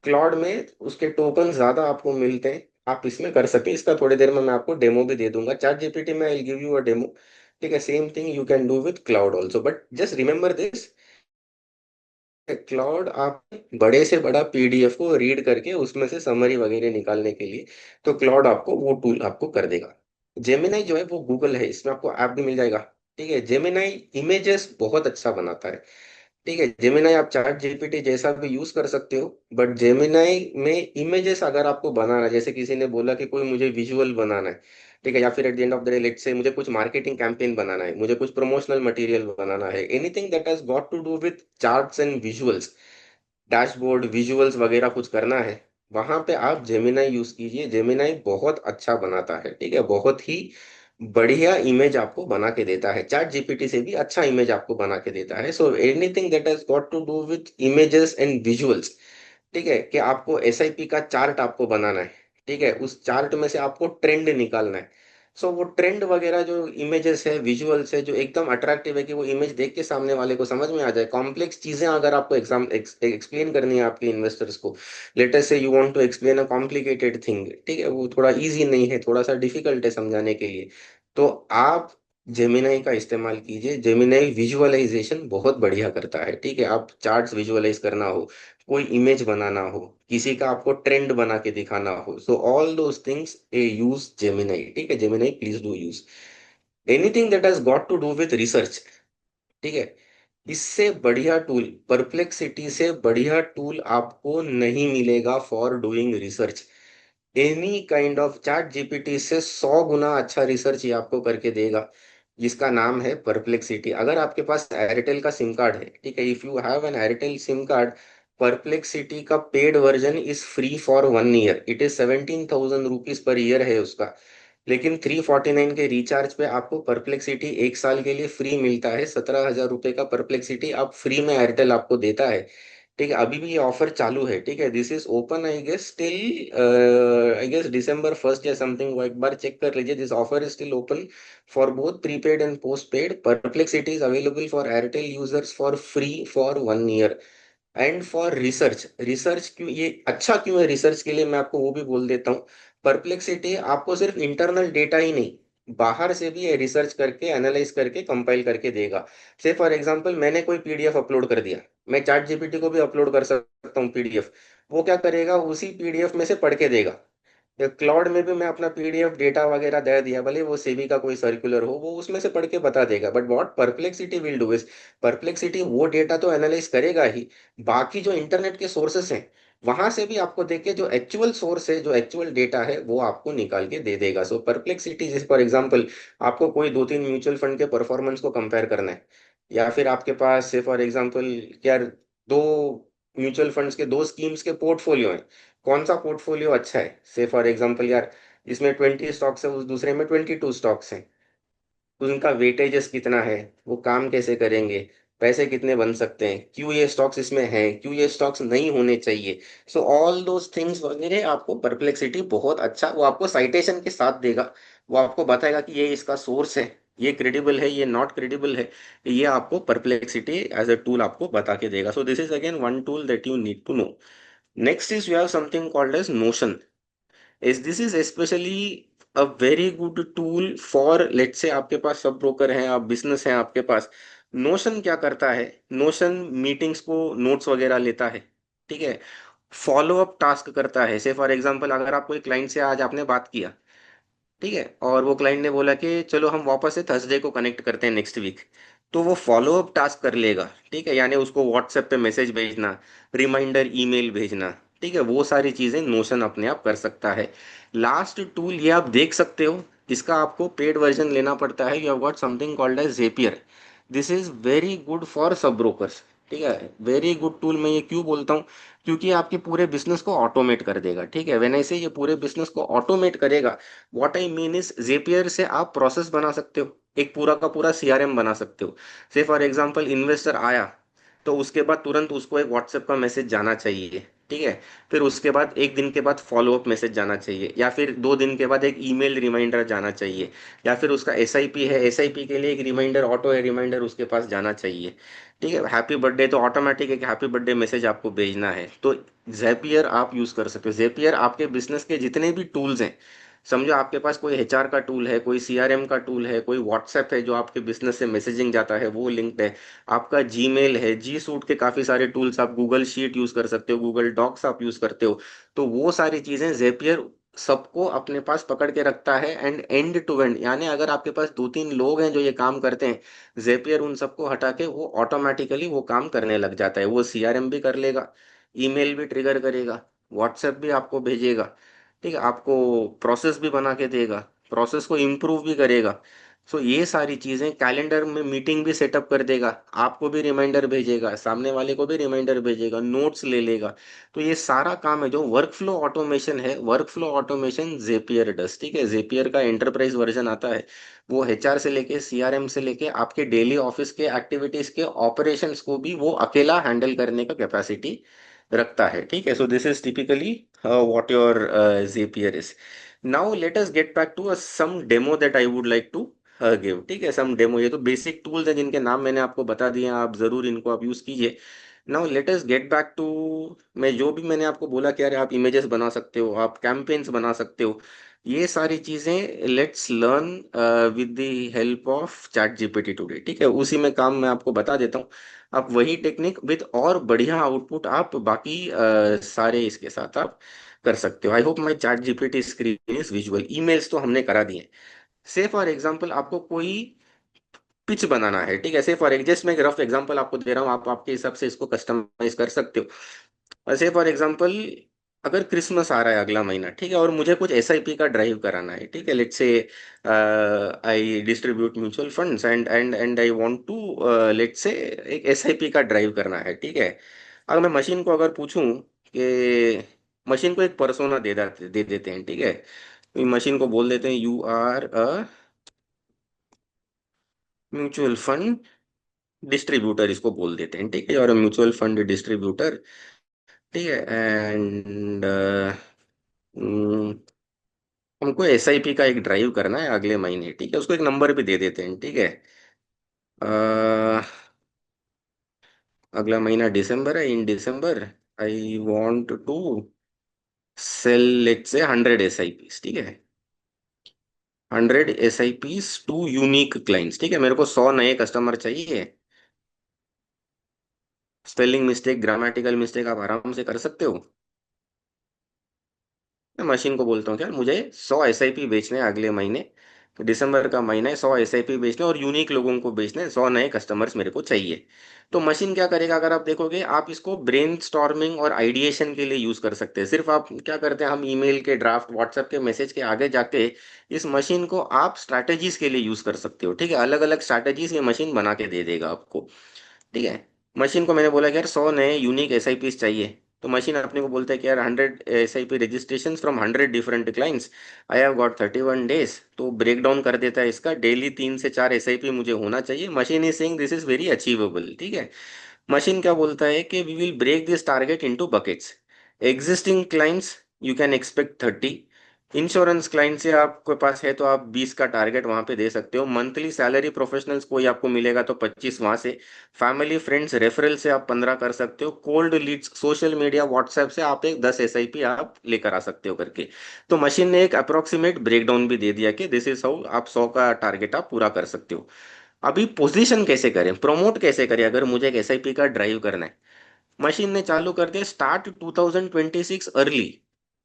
क्लॉड में उसके टोकन ज्यादा आपको मिलते हैं, आप इसमें कर सके। इसका थोड़ी देर में मैं आपको डेमो भी दे दूंगा, चैट जीपीटी में I give you a demo, ठीक है। Same thing you can do with cloud also, but just remember this, cloud आप बड़े से बड़ा पीडीएफ को रीड करके उसमें से समरी वगैरह निकालने के लिए, तो क्लाउड आपको वो टूल आपको कर देगा। जेमिनाई जो है वो गूगल है, इसमें आपको ऐप भी मिल जाएगा, ठीक है। जेमिनाई इमेजेस बहुत अच्छा बनाता है, ठीक है। जेमिनाई आप चैट जीपीटी जैसा भी यूज कर सकते हो, बट जेमिनाई में इमेजेस अगर आपको बनाना है, जैसे किसी ने बोला कि कोई मुझे विजुअल बनाना है, ठीक है, या फिर at the end of the day let's say मुझे कुछ मार्केटिंग कैंपेन बनाना है, मुझे कुछ प्रमोशनल मटेरियल बनाना है, anything that has got to do with charts and visuals, dashboard visuals वगैरह कुछ करना है, वहां पे आप जेमिनाई यूज कीजिए। जेमिनाई बहुत अच्छा बनाता है, ठीक है, बहुत ही बढ़िया इमेज आपको बना के देता है, चैट जीपीटी से भी अच्छा इमेज आपको बना के देता है। So anything that has got to do with images and visuals, ठीक है, कि आपको एसआईपी का चार्ट आपको बनाना है, ठीक है, उस चार्ट में से आपको ट्रेंड निकालना है। सो वो ट्रेंड वगैरह जो इमेजेस है, विजुअल्स है, जो एकदम अट्रैक्टिव है कि वो इमेज देख के सामने वाले को समझ में आ जाए। कॉम्प्लेक्स चीजें अगर आपको एक्सप्लेन करनी है आपके इन्वेस्टर्स को, लेटर से you want to explain a complicated thing, ठीक है, वो थोड़ा इजी नहीं है, थोड़ा सा डिफिकल्ट है समझाने के लिए, तो आप जेमिनाई का इस्तेमाल कीजिए। जेमिनाई विजुअलाइजेशन बहुत बढ़िया करता है, ठीक है। आप चार्ट्स विजुअलाइज करना हो, कोई इमेज बनाना हो, किसी का आपको ट्रेंड बना के दिखाना हो, so all those things a use Gemini, ठीक है। Gemini please do use. Anything that has got to do with research, ठीक है, इससे बढ़िया टूल, परप्लेक्सिटी से बढ़िया टूल आपको नहीं मिलेगा for doing research. Any kind of chat GPT से 100 गुना अच्छा रिसर्च ये आपको करके देगा, जिसका नाम है परप्लेक्सिटी। अगर आपके पास एयरटेल का सिम कार्ड है, ठीक है, if you have an Airtel sim card, Perplexity का paid version is free for 1 year, it is 17,000 rupees per year है उसका। लेकिन 349 के रिचार्ज पे आपको परप्लेक्सिटी 1 साल के लिए फ्री मिलता है। 17,000 रुपये का परप्लेक्सिटी आप फ्री में एयरटेल आपको देता है, ठीक है। अभी भी ये ऑफर चालू है, ठीक है, this is open I guess till, I guess December 1st या समथिंग, वो एक बार चेक कर लीजिए। This offer is still open for both prepaid and post paid. Perplexity is available for Airtel users for free for 1 year. And for research, research क्यों ये अच्छा क्यों है रिसर्च के लिए, मैं आपको वो भी बोल देता हूँ। परप्लेक्सिटी आपको सिर्फ इंटरनल डेटा ही नहीं, बाहर से भी रिसर्च करके एनालाइज करके कंपाइल करके देगा। से फॉर एग्जांपल मैंने कोई पीडीएफ अपलोड कर दिया, मैं चैट जीपीटी को भी अपलोड कर सकता हूँ पीडीएफ, वो क्या करेगा, उसी पीडीएफ में से पढ़ के देगा। क्लाउड में भी मैं अपना पीडीएफ डेटा वगैरह दे दिया, भले वो सेबी का कोई सर्कुलर हो, वो उसमें से पढ़ के बता देगा। But what perplexity will do is, perplexity वो डेटा तो एनालाइज करेगा ही, बाकी जो इंटरनेट के सोर्सेस हैं वहां से भी आपको देखे जो एक्चुअल सोर्स है, जो एक्चुअल डेटा है, वो आपको निकाल के दे देगा। सो परप्लेक्सिटी, जैसे फॉर एग्जांपल आपको कोई दो तीन म्यूचुअल फंड के परफॉर्मेंस को कंपेयर करना है, या फिर आपके पास से फॉर एग्जांपल यार दो म्यूचुअल फंड्स के, दो स्कीम्स के पोर्टफोलियो है, कौन सा पोर्टफोलियो अच्छा है, से फॉर एग्जांपल यार इसमें 20 स्टॉक्स है, उस दूसरे में 22 स्टॉक्स हैं, उनका वेटेजेस कितना है, वो काम कैसे करेंगे, पैसे कितने बन सकते हैं, क्यों ये स्टॉक्स इसमें हैं, क्यों ये स्टॉक्स नहीं होने चाहिए। सो ऑल दोस थिंग्स वगैरह आपको परप्लेक्सिटी बहुत अच्छा, वो आपको साइटेशन के साथ देगा। वो आपको बताएगा कि ये इसका सोर्स है, ये क्रेडिबल है, ये नॉट क्रेडिबल है। ये आपको परप्लेक्सिटी एज अ टूल आपको बता के देगा। So this is again one tool that you need to know. Next is you have something called as Notion. is this is especially a very good tool for, let's say आपके पास sub broker हैं, आप business हैं आपके पास। Notion क्या करता है, notion meetings को notes वगैरह लेता है, ठीक है, फॉलो अप टास्क करता है। से फॉर एग्जांपल अगर आप कोई क्लाइंट से आज आपने बात किया, ठीक है, और वो क्लाइंट ने बोला कि चलो हम वापस से थर्सडे को कनेक्ट करते हैं नेक्स्ट वीक, तो वो फॉलो अप टास्क कर लेगा, ठीक है, यानी उसको व्हाट्सएप पे मैसेज भेजना, रिमाइंडर ईमेल भेजना, ठीक है, वो सारी चीजें नोशन अपने आप कर सकता है। लास्ट टूल ये आप देख सकते हो, इसका आपको पेड वर्जन लेना पड़ता है। You have got something called as जेपियर। This is very good for sub brokers, ठीक है, वेरी गुड टूल। मैं ये क्यों बोलता हूँ, क्योंकि आपके पूरे बिजनेस को ऑटोमेट कर देगा, ठीक है, वेन ऐसे ये पूरे बिजनेस को ऑटोमेट करेगा, व्हाट आई मीन इज जेपियर से आप प्रोसेस बना सकते हो, एक पूरा का पूरा सीआरएम बना सकते हो। से फॉर एग्जांपल इन्वेस्टर आया, तो उसके बाद तुरंत उसको एक व्हाट्सएप का मैसेज जाना चाहिए, ठीक है, फिर उसके बाद एक दिन के बाद फॉलो अप मैसेज जाना चाहिए, या फिर 2 दिन के बाद एक ईमेल रिमाइंडर जाना चाहिए, या फिर उसका एसआईपी है, एसआईपी के लिए एक रिमाइंडर, ऑटो रिमाइंडर उसके पास जाना चाहिए, ठीक है, हैप्पी बर्थडे तो ऑटोमेटिक एक हैप्पी बर्थडे मैसेज आपको भेजना है, तो जेपियर आप यूज कर सकते हो। जेपियर आपके बिजनेस के जितने भी टूल्स हैं, समझो आपके पास कोई एचआर का टूल है, कोई सीआरएम का टूल है, कोई व्हाट्सएप है जो आपके बिजनेस से मैसेजिंग जाता है वो लिंक्ड है, आपका जीमेल है, जी सूट के काफी सारे टूल्स, आप गूगल शीट यूज कर सकते हो, गूगल डॉक्स आप यूज करते हो, तो वो सारी चीजें जेपियर सबको अपने पास पकड़ के रखता है। एंड टू एंड, यानी अगर आपके पास दो तीन लोग हैं जो ये काम करते हैं, जेपियर उन सबको हटा के वो ऑटोमेटिकली वो काम करने लग जाता है। वो सीआरएम भी कर लेगा, ईमेल भी ट्रिगर करेगा, व्हाट्सएप भी आपको भेजेगा, ठीक है, आपको प्रोसेस भी बना के देगा, प्रोसेस को इम्प्रूव भी करेगा। सो ये सारी चीजें, कैलेंडर में मीटिंग भी सेटअप कर देगा, आपको भी रिमाइंडर भेजेगा, सामने वाले को भी रिमाइंडर भेजेगा, नोट्स ले लेगा। तो ये सारा काम है जो वर्क फ्लो ऑटोमेशन है, वर्क फ्लो ऑटोमेशन जेपियर डस, ठीक है। जेपियर का एंटरप्राइज वर्जन आता है, वो एचआर से लेके सीआरएम से लेके आपके डेली ऑफिस के एक्टिविटीज के ऑपरेशंस को भी वो अकेला हैंडल करने का कैपेसिटी रखता है, ठीक है। So this is typically what your Zapier is. Now let us get back to some demo that I would like to give, ठीक है, सम डेमो। ये तो बेसिक टूल्स हैं जिनके नाम मैंने आपको बता दिए हैं, आप जरूर इनको आप यूज कीजिए। Now let us get back to, मैं जो भी मैंने आपको बोला कि अरे आप इमेजेस बना सकते हो, आप कैंपेन्स बना सकते हो, ये सारी चीजें let's learn with the help of chat GPT today, ठीक है, उसी में काम मैं आपको बता देता हूँ। आप वही टेक्निक विद और बढ़िया आउटपुट आप बाकी सारे इसके साथ आप कर सकते हो। I hope my chat GPT screen is visual. Emails तो हमने करा दिए। से फॉर एग्जाम्पल आपको कोई पिच बनाना है, ठीक है, से फॉर जस्ट मैं एक रफ एग्जांपल आपको दे रहा हूँ, आप आपके हिसाब से इसको कस्टमाइज कर सकते हो। से फॉर एग्जांपल अगर क्रिसमस आ रहा है अगला महीना, ठीक है, और मुझे कुछ एसआईपी का ड्राइव कराना है, ठीक है, let's say I distribute mutual funds and I want to, let's say एक एसआईपी का ड्राइव करना है, ठीक है। अगर मैं मशीन को अगर पूछूं कि, मशीन को एक पर्सोना दे देते हैं, ठीक है, मशीन को बोल देते हैं you are a mutual fund distributor, इसको बोल देते हैं, ठीक है, और म्यूचुअल फंड डिस्ट्रीब्यूटर, ठीक है, एंड हमको एसआईपी का एक ड्राइव करना है अगले महीने, ठीक है, उसको एक नंबर भी दे देते हैं, ठीक है। अ, अगला महीना दिसंबर है, in December I want to sell let's say 100 SIPs, ठीक है, 100 एसआईपीस टू यूनिक क्लाइंट्स, ठीक है, मेरे को 100 नए कस्टमर चाहिए। स्पेलिंग मिस्टेक, ग्रामेटिकल मिस्टेक आप आराम से कर सकते हो। मैं मशीन को बोलता हूँ क्या, मुझे 100 एसआईपी बेचने हैं अगले महीने, दिसंबर का महीना है, 100 SIP बेचने और यूनिक लोगों को बेचने, 100 नए कस्टमर्स मेरे को चाहिए। तो मशीन क्या करेगा, अगर आप देखोगे, आप इसको ब्रेन स्टॉर्मिंग और आइडिएशन के लिए यूज कर सकते हैं। सिर्फ आप क्या करते हैं, हम ईमेल के ड्राफ्ट, व्हाट्सएप के मैसेज के आगे जाके इस मशीन को आप स्ट्रैटेजीज के लिए यूज कर सकते हो। ठीक है, अलग अलग स्ट्रैटेजीज ये मशीन बना के दे देगा आपको। ठीक है, मशीन को मैंने बोला कि यार 100 नए यूनिक SIPs चाहिए, तो मशीन अपने को बोलता है कि यार 100 SIP registration from 100 different clients, I have got 31 days। तो ब्रेक डाउन कर देता है इसका, डेली 3 से 4 SIP मुझे होना चाहिए। Machine is saying this is very achievable. ठीक है, मशीन क्या बोलता है कि we will break this target into buckets. Existing clients you can expect 30। Insurance client से आपके पास है तो आप 20 का टारगेट वहां पे दे सकते हो। मंथली सैलरी प्रोफेशनल्स कोई आपको मिलेगा तो 25 वहां से। फैमिली फ्रेंड्स रेफरल से आप 15 कर सकते हो। Cold leads social media WhatsApp से आप एक 10 SIP आप लेकर आ सकते हो करके। तो मशीन ने एक अप्रोक्सीमेट ब्रेकडाउन भी दे दिया कि दिस इज हाउ आप 100 का टारगेट आप पूरा कर सकते हो। अभी पोजीशन कैसे करें, प्रमोट कैसे करें, अगर मुझे एक SIP का ड्राइव करना है, मशीन ने चालू कर दिया स्टार्ट 2026 अर्ली।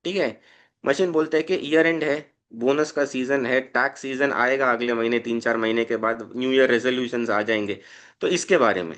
ठीक है, मशीन बोलते हैं कि ईयर एंड है, बोनस का सीजन है, टैक्स सीजन आएगा अगले महीने, 3 4 महीने के बाद न्यू ईयर रेजोल्यूशंस आ जाएंगे। तो इसके बारे में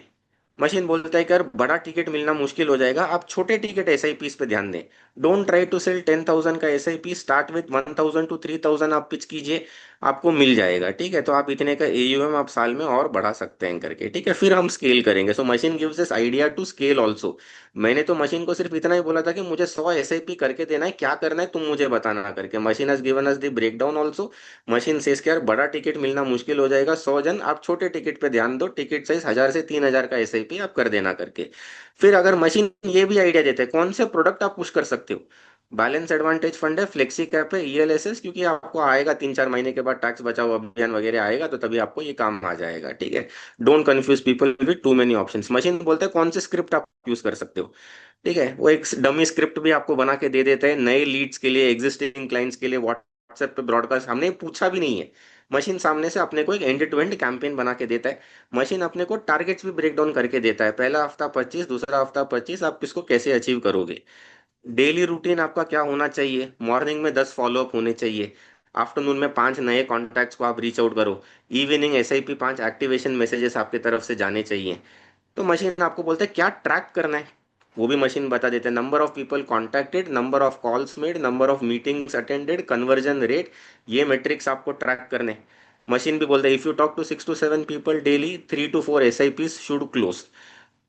मशीन बोलता है कि यार बड़ा टिकट मिलना मुश्किल हो जाएगा, आप छोटे टिकट SIPs पे ध्यान दें। डोंट ट्राई टू सेल 10,000 का SIP, स्टार्ट विथ 1,000 to 3,000 आप पिच कीजिए, आपको मिल जाएगा। ठीक है, तो आप इतने का AUM आप साल में और बढ़ा सकते हैं करके। ठीक है, फिर हम स्केल करेंगे। So machine gives this idea to scale also. मैंने तो मशीन को सिर्फ इतना ही बोला था कि मुझे 100 SIP करके देना है, क्या करना है तुम मुझे बताना करके। Machine has given us the breakdown also. Machine says कि यार बड़ा टिकट मिलना मुश्किल हो जाएगा, 100 जन, आप छोटे टिकट पे ध्यान दो, टिकट साइज 1,000 से 3,000 का SIP आप कर देना करके। फिर अगर मशीन ये भी आइडिया देते हैं कौन से प्रोडक्ट आप पुश कर सकते हो, बैलेंस एडवांटेज फंड है, फ्लेक्सी कैप है, ELSS, क्योंकि आपको आएगा 3 4 महीने के बाद टैक्स बचाओ अभियान वगैरह आएगा, तो तभी आपको ये काम आ जाएगा। ठीक है, don't confuse people with two many options. Machine बोलते हैं कौन से स्क्रिप्ट आप यूज कर सकते हो। ठीक है, वो एक डमी स्क्रिप्ट भी आपको बना के दे देते हैं, नए लीड्स के लिए, एग्जिस्टिंग क्लाइंट्स के लिए। व्हाट्सएप पे ब्रॉडकास्ट हमने पूछा भी नहीं है, मशीन सामने से अपने को एक एंड टू एंड कैंपेन बना के देता है। मशीन अपने को टारगेट्स भी ब्रेक डाउन करके देता है, पहला हफ्ता 25, दूसरा हफ्ता 25, आप इसको कैसे अचीव करोगे। डेली रूटीन आपका क्या होना चाहिए, मॉर्निंग में 10 फॉलोअप होने चाहिए, आफ्टरनून में 5 नए कॉन्टैक्ट्स को आप रीच आउट करो, इवनिंग SIP 5 एक्टिवेशन मैसेजेस आपके तरफ से जाने चाहिए। तो मशीन आपको बोलते हैं क्या ट्रैक करना है, वो भी मशीन बता देते हैं। Number of people contacted, number of calls made, number of meetings attended, conversion rate, ये मेट्रिक्स आपको ट्रैक करने हैं। मशीन भी बोलते हैं if you talk to 6 to 7 people daily, 3 to 4 SIPs should close.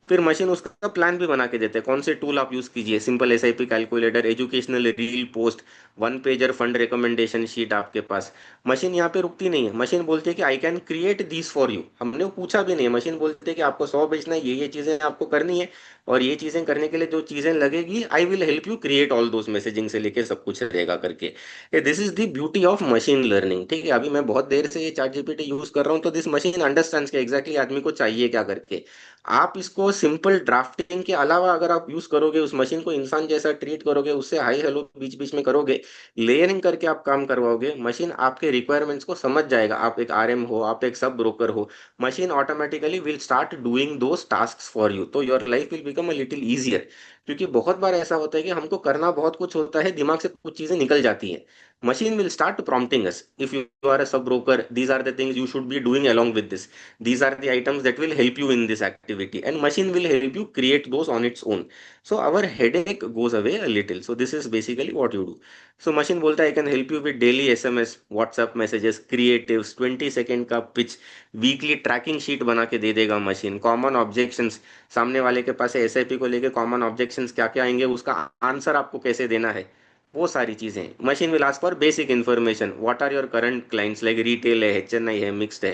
फिर मशीन उसका प्लान भी बना के देते हैं कौन से टूल आप यूज कीजिए, simple SIP calculator, educational reel post, 1 pager fund recommendation sheet आपके पास। मशीन यहाँ पे रुकती नहीं है, मशीन बोलती है कि I can create this for you. हमने वो पूछा भी नहीं है, मशीन बोलती है कि आपको 100 बेचना है, ये चीजें आपको करनी है, और ये चीजें करने के लिए जो चीजें लगेगी I will help you create all those, messaging से लेके सब कुछ रहेगा करके। This is the beauty of machine learning. ठीक है, अभी मैं बहुत देर से ये ChatGPT यूज कर रहा हूँ, तो दिस मशीन अंडरस्टैंड्स के एग्जैक्टली आदमी को चाहिए क्या करके। आप इसको सिंपल ड्राफ्टिंग के अलावा अगर आप यूज करोगे, उस मशीन को इंसान जैसा ट्रीट करोगे, उससे हाई हेलो बीच बीच में करोगे, लेयरिंग करके आप काम करवाओगे, मशीन आपके रिक्वायरमेंट्स को समझ जाएगा। आप एक RM हो, आप एक सब ब्रोकर हो, machine automatically will start doing those task for you, तो your life will become a little easier. क्योंकि बहुत बार ऐसा होता है कि हमको करना बहुत कुछ होता है, दिमाग से कुछ चीजें निकल जाती हैं। Machine will start prompting us, if you are a sub broker, these are the things you should be doing along with this, these are the items that will help you in this activity, and machine will help you create those on its own. So our headache goes away a little. So this is basically what you do. So machine बोलता है I can help you with daily SMS, WhatsApp messages, creatives, 20 second का pitch, weekly trekking sheet बना के दे देगा machine. Common objections, सामने वाले के पास SIP को लेके कॉमन ऑब्जेक्शंस क्या क्या आएंगे, उसका आंसर आपको कैसे देना है, वो सारी चीजें। Machine will ask for basic information, what are your current clients, like retail है, HNI है, मिक्स्ड है,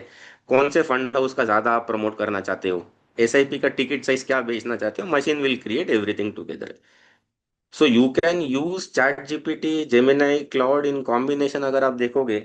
कौन से फंड हाउस का ज्यादा आप प्रमोट करना चाहते हो, SIP का टिकट साइज क्या बेचना चाहते हो, machine will create everything together. So you can use ChatGPT, Gemini, cloud in combination. अगर आप देखोगे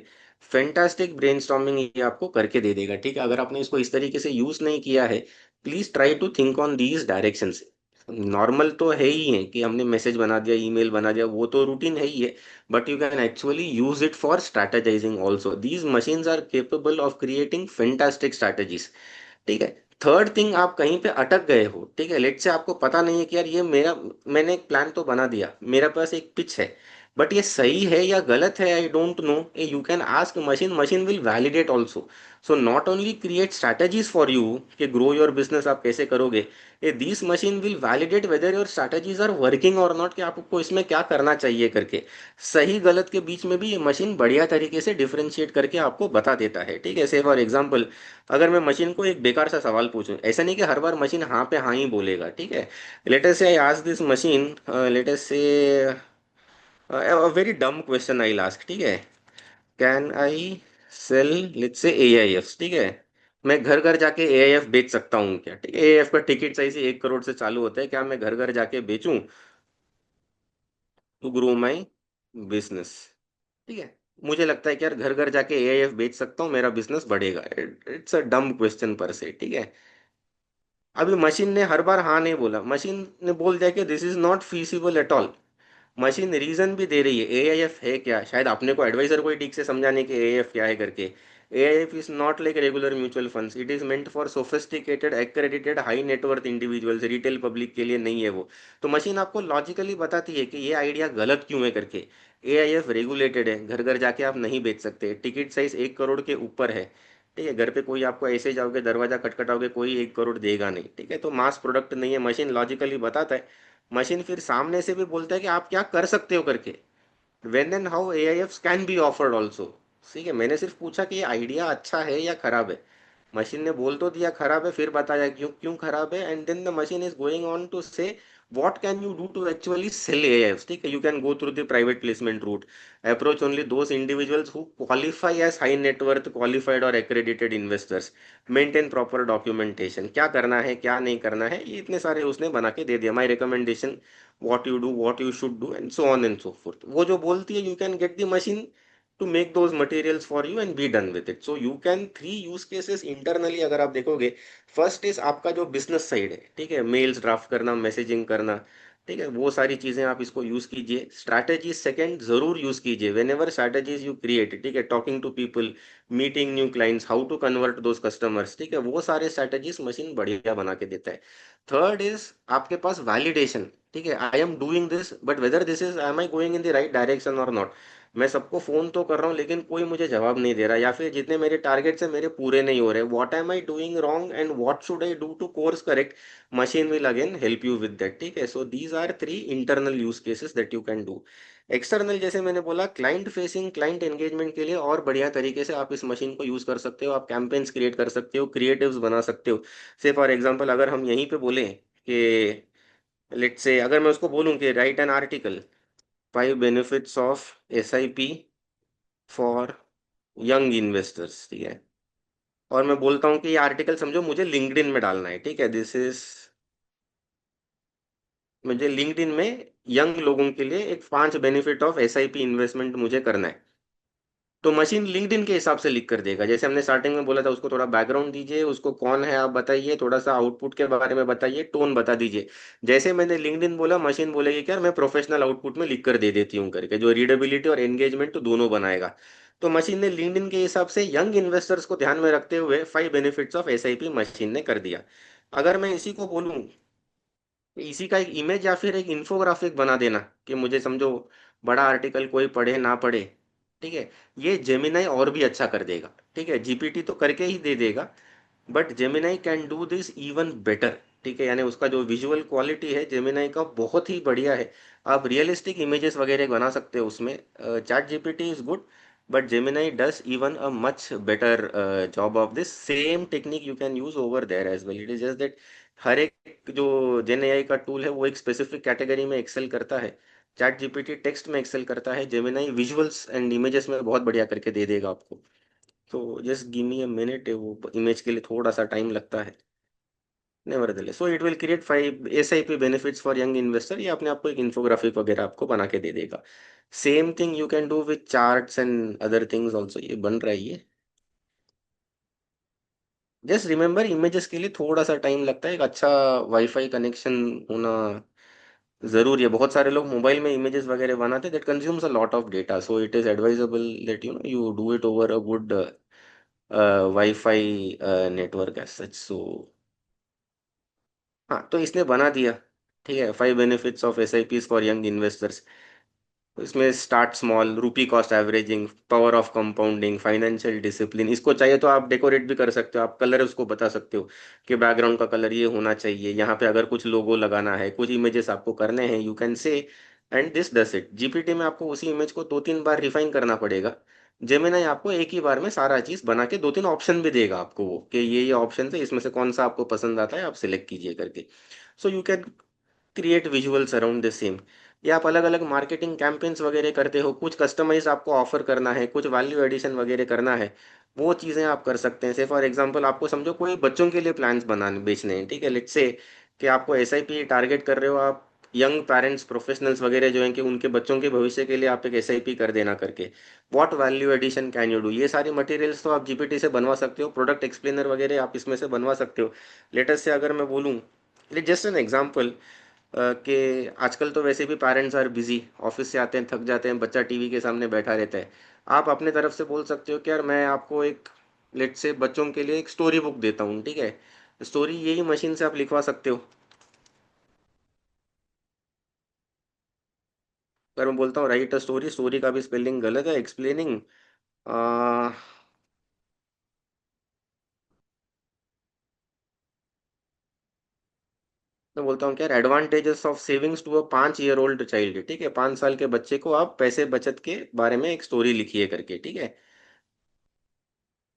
फैंटास्टिक ब्रेनस्टॉर्मिंग ये आपको करके दे देगा। ठीक है, अगर आपने इसको इस तरीके से यूज नहीं किया है, please try to think on these directions. Normal तो है ही है कि हमने मैसेज बना दिया, ईमेल बना दिया, वो तो रूटीन है ही है, but you can actually use it for strategising also. These machines are capable of creating fantastic strategies. ठीक है, थर्ड थिंग, आप कहीं पे अटक गए हो, ठीक है, लेट से आपको पता नहीं है कि यार ये मेरा, मैंने एक प्लान तो बना दिया, मेरे पास एक पिच है, बट ये सही है या गलत है, I don't know. You can ask machine, machine will validate also. So not only create strategies for you कि ग्रो योर बिजनेस आप कैसे करोगे, ये this machine will validate whether your strategies are working और नॉट, कि आपको इसमें क्या करना चाहिए करके। सही गलत के बीच में भी ये मशीन बढ़िया तरीके से डिफरेंशिएट करके आपको बता देता है। ठीक है, से फॉर एग्जाम्पल, अगर मैं मशीन को एक बेकार सा सवाल पूछूं, ऐसा नहीं कि हर बार मशीन हाँ पे हाँ ही बोलेगा। ठीक है, let us say I ask this machine, let us say very dumb question I ask. ठीक है, can I sell, let's say AIF। ठीक है, मैं घर घर जाके AIF बेच सकता हूँ क्या? ठीक है, AIF का टिकट साइज 1 करोड़ से चालू होता है, क्या मैं घर घर जाके बेचूं टू ग्रो माई बिजनेस? ठीक है, मुझे लगता है कि यार घर घर जाके AIF बेच सकता हूँ, मेरा बिजनेस बढ़ेगा। इट्स अ डम क्वेश्चन पर से। ठीक है, अभी मशीन ने हर बार हाँ नहीं बोला, मशीन ने बोल दिया कि this is not feasible at all. Machine reason भी दे रही है, AIF है क्या, शायद अपने को एडवाइजर को ही ठीक से समझाने के AIF क्या है करके। AIF is not like regular mutual funds, it is meant for sophisticated accredited high net worth individuals, retail public के लिए नहीं है वो। तो मशीन आपको लॉजिकली बताती है कि ये आइडिया गलत क्यों है करके। AIF रेगुलेटेड है, घर घर जाके आप नहीं बेच सकते, टिकट साइज 1 करोड़ के ऊपर है। ठीक है, घर पे कोई आपको ऐसे जाओगे दरवाजा खटखटाओगे, कोई 1 करोड़ देगा नहीं। ठीक है, तो मास प्रोडक्ट नहीं है, मशीन लॉजिकली बताता है। मशीन फिर सामने से भी बोलता है कि आप क्या कर सकते हो करके। When and how AIFs can be offered also. ठीक है, मैंने सिर्फ पूछा कि ये आइडिया अच्छा है या खराब है। मशीन ने बोल तो दिया खराब है, फिर बताया क्यों क्यों खराब है, and then the machine is going on to say what can you do to actually sell AIFs. ठीक है, you can go through the private placement route, approach only those individuals who qualify as high net worth qualified or accredited investors, maintain proper documentation, क्या करना है क्या नहीं करना है, ये इतने सारे उसने बना के दे दिया, my recommendation, what you do, what you should do, and so on and so forth। वो जो बोलती है, you can get the machine to make those materials for you and be done with it। so you can three use cases internally अगर आप देखोगे। First is आपका जो business side है, ठीक है, मेल्स ड्राफ्ट करना, मैसेजिंग करना, ठीक है, वो सारी चीजें आप इसको यूज कीजिए। स्ट्रैटेजी सेकंड जरूर यूज कीजिए, whenever strategies you create, ठीक है, talking to people, meeting new clients, how to convert those customers, ठीक है, वो सारे स्ट्रैटेजीज मशीन बढ़िया बना के देता है। थर्ड इज आपके पास वैलिडेशन। ठीक है, I am doing this but whether this is I am I going in the right direction और नॉट। मैं सबको फोन तो कर रहा हूँ लेकिन कोई मुझे जवाब नहीं दे रहा, या फिर जितने मेरे टारगेट्स है मेरे पूरे नहीं हो रहे, what am I doing wrong and what should I do to course correct. Machine will again help you with that. ठीक है, so these are three internal use cases that you can do. External जैसे मैंने बोला, client facing, client engagement के लिए और बढ़िया तरीके से आप इस मशीन को यूज कर सकते हो। आप कैंपेन्स क्रिएट कर सकते हो, क्रिएटिव्स बना सकते हो। से फॉर एग्जांपल अगर हम यहीं पे बोले कि लेट्स से, अगर मैं उसको बोलूं कि write an article, 5 benefits of SIP for young investors. ठीक है, और मैं बोलता हूँ कि ये आर्टिकल समझो मुझे लिंक्डइन में डालना है। ठीक है, दिस इज, मुझे लिंक्डइन में यंग लोगों के लिए एक 5 बेनिफिट ऑफ SIP इन्वेस्टमेंट मुझे करना है। तो मशीन लिंक्डइन के हिसाब से लिख कर देगा, जैसे हमने स्टार्टिंग में बोला था, उसको थोड़ा बैकग्राउंड दीजिए, उसको कौन है आप बताइए, थोड़ा सा आउटपुट के बारे में बताइए, टोन बता दीजिए। जैसे मैंने लिंक्डइन बोला, मशीन बोलेगी कि यार मैं प्रोफेशनल आउटपुट में लिख कर दे देती हूँ करके, जो रीडेबिलिटी और एंगेजमेंट तो दोनों बनाएगा। तो मशीन ने लिंक्डइन के हिसाब से यंग इन्वेस्टर्स को ध्यान में रखते हुए 5 बेनिफिट्स ऑफ SIP मशीन ने कर दिया। अगर मैं इसी को बोलूं, इसी का एक इमेज या फिर एक इंफोग्राफिक बना देना, कि मुझे समझो बड़ा आर्टिकल कोई पढ़े ना पढ़े, ठीक है, ये जेमिनाई और भी अच्छा कर देगा। ठीक है, GPT तो करके ही दे देगा, but Gemini can do this even better. ठीक है, यानी उसका जो विजुअल क्वालिटी है जेमिनाई का बहुत ही बढ़िया है। आप रियलिस्टिक इमेजेस वगैरह बना सकते हो उसमें। Chat GPT is good, but Gemini does even a much better job of this same technique you can use over there as well. It is just that हर एक जो जेन AI का टूल है वो एक स्पेसिफिक कैटेगरी में Excel करता है। चैट GPT टेक्स्ट में एक्सेल करता है, जेमिनाई विजुअल्स एंड इमेजेस में बहुत बढ़िया करके दे देगा आपको। तो just give me a minute, वो इमेज के लिए थोड़ा सा टाइम लगता है। Nevertheless, so it will create 5 SIP benefits for young investor, ये अपने आपको एक इन्फोग्राफिक वगैरह आपको बना के दे देगा। Same thing you can do with charts and other things also, ये बन रहा है ये। जस्ट रिमेंबर, इमेजेस के लिए थोड़ा सा टाइम लगता है, एक अच्छा वाईफाई कनेक्शन होना जरूरी है। बहुत सारे लोग मोबाइल में इमेजेस वगैरह बनाते हैं, that consumes a lot of data, so it is advisable that you do it over a good WiFi network as such. So हाँ, तो इसने बना दिया। ठीक है, 5 benefits of SIPs for young investors. इसमें start small, rupee cost averaging, power of compounding, financial discipline, इसको चाहिए तो आप डेकोरेट भी कर सकते हो, आप कलर उसको बता सकते हो कि बैकग्राउंड का कलर ये होना चाहिए, यहाँ पे अगर कुछ लोगो लगाना है, कुछ इमेजेस आपको करने हैं, you can say, and this does it. GPT में आपको उसी इमेज को 2-3 बार रिफाइन करना पड़ेगा। जेमिनाई आपको एक ही बार में सारा चीज बना के 2-3 ऑप्शन भी देगा आपको, वो कि ये ऑप्शन है, इसमें से कौन सा आपको पसंद आता है आप सिलेक्ट कीजिए करके। सो you can create visuals around the same. या आप अलग अलग मार्केटिंग कैंपेन्स वगैरह करते हो, कुछ कस्टमाइज आपको ऑफर करना है, कुछ वैल्यू एडिशन वगैरह करना है, वो चीज़ें आप कर सकते हैं। से फॉर एग्जांपल आपको समझो कोई बच्चों के लिए प्लान्स बनाने बेचने हैं, ठीक है, लेट्स से कि आपको एसआईपी टारगेट कर रहे हो आप, यंग पेरेंट्स प्रोफेशनल्स वगैरह जो हैं कि उनके बच्चों के भविष्य के लिए आप एक एसआईपी कर देना करके, what value addition can you do, ये सारी मटेरियल्स तो आप जीपीटी से बनवा सकते हो, प्रोडक्ट एक्सप्लेनर वगैरह आप इसमें से बनवा सकते हो। लेटेस्ट से अगर मैं बोलूँ, जस्ट एन एग्जाम्पल, कि आजकल तो वैसे भी पेरेंट्स आर बिजी, ऑफिस से आते हैं थक जाते हैं, बच्चा टीवी के सामने बैठा रहता है, आप अपने तरफ से बोल सकते हो कि यार मैं आपको एक, लेट से बच्चों के लिए एक स्टोरी बुक देता हूँ, ठीक है, स्टोरी यही मशीन से आप लिखवा सकते हो। अगर मैं बोलता हूँ राइट अ स्टोरी, स्टोरी का भी स्पेलिंग गलत है, एक्सप्लेनिंग, मैं बोलता हूँ क्या, advantages of savings to a 5 year old child, ठीक है, 5 साल के बच्चे को आप पैसे बचत के बारे में एक स्टोरी लिखिए करके, ठीक है।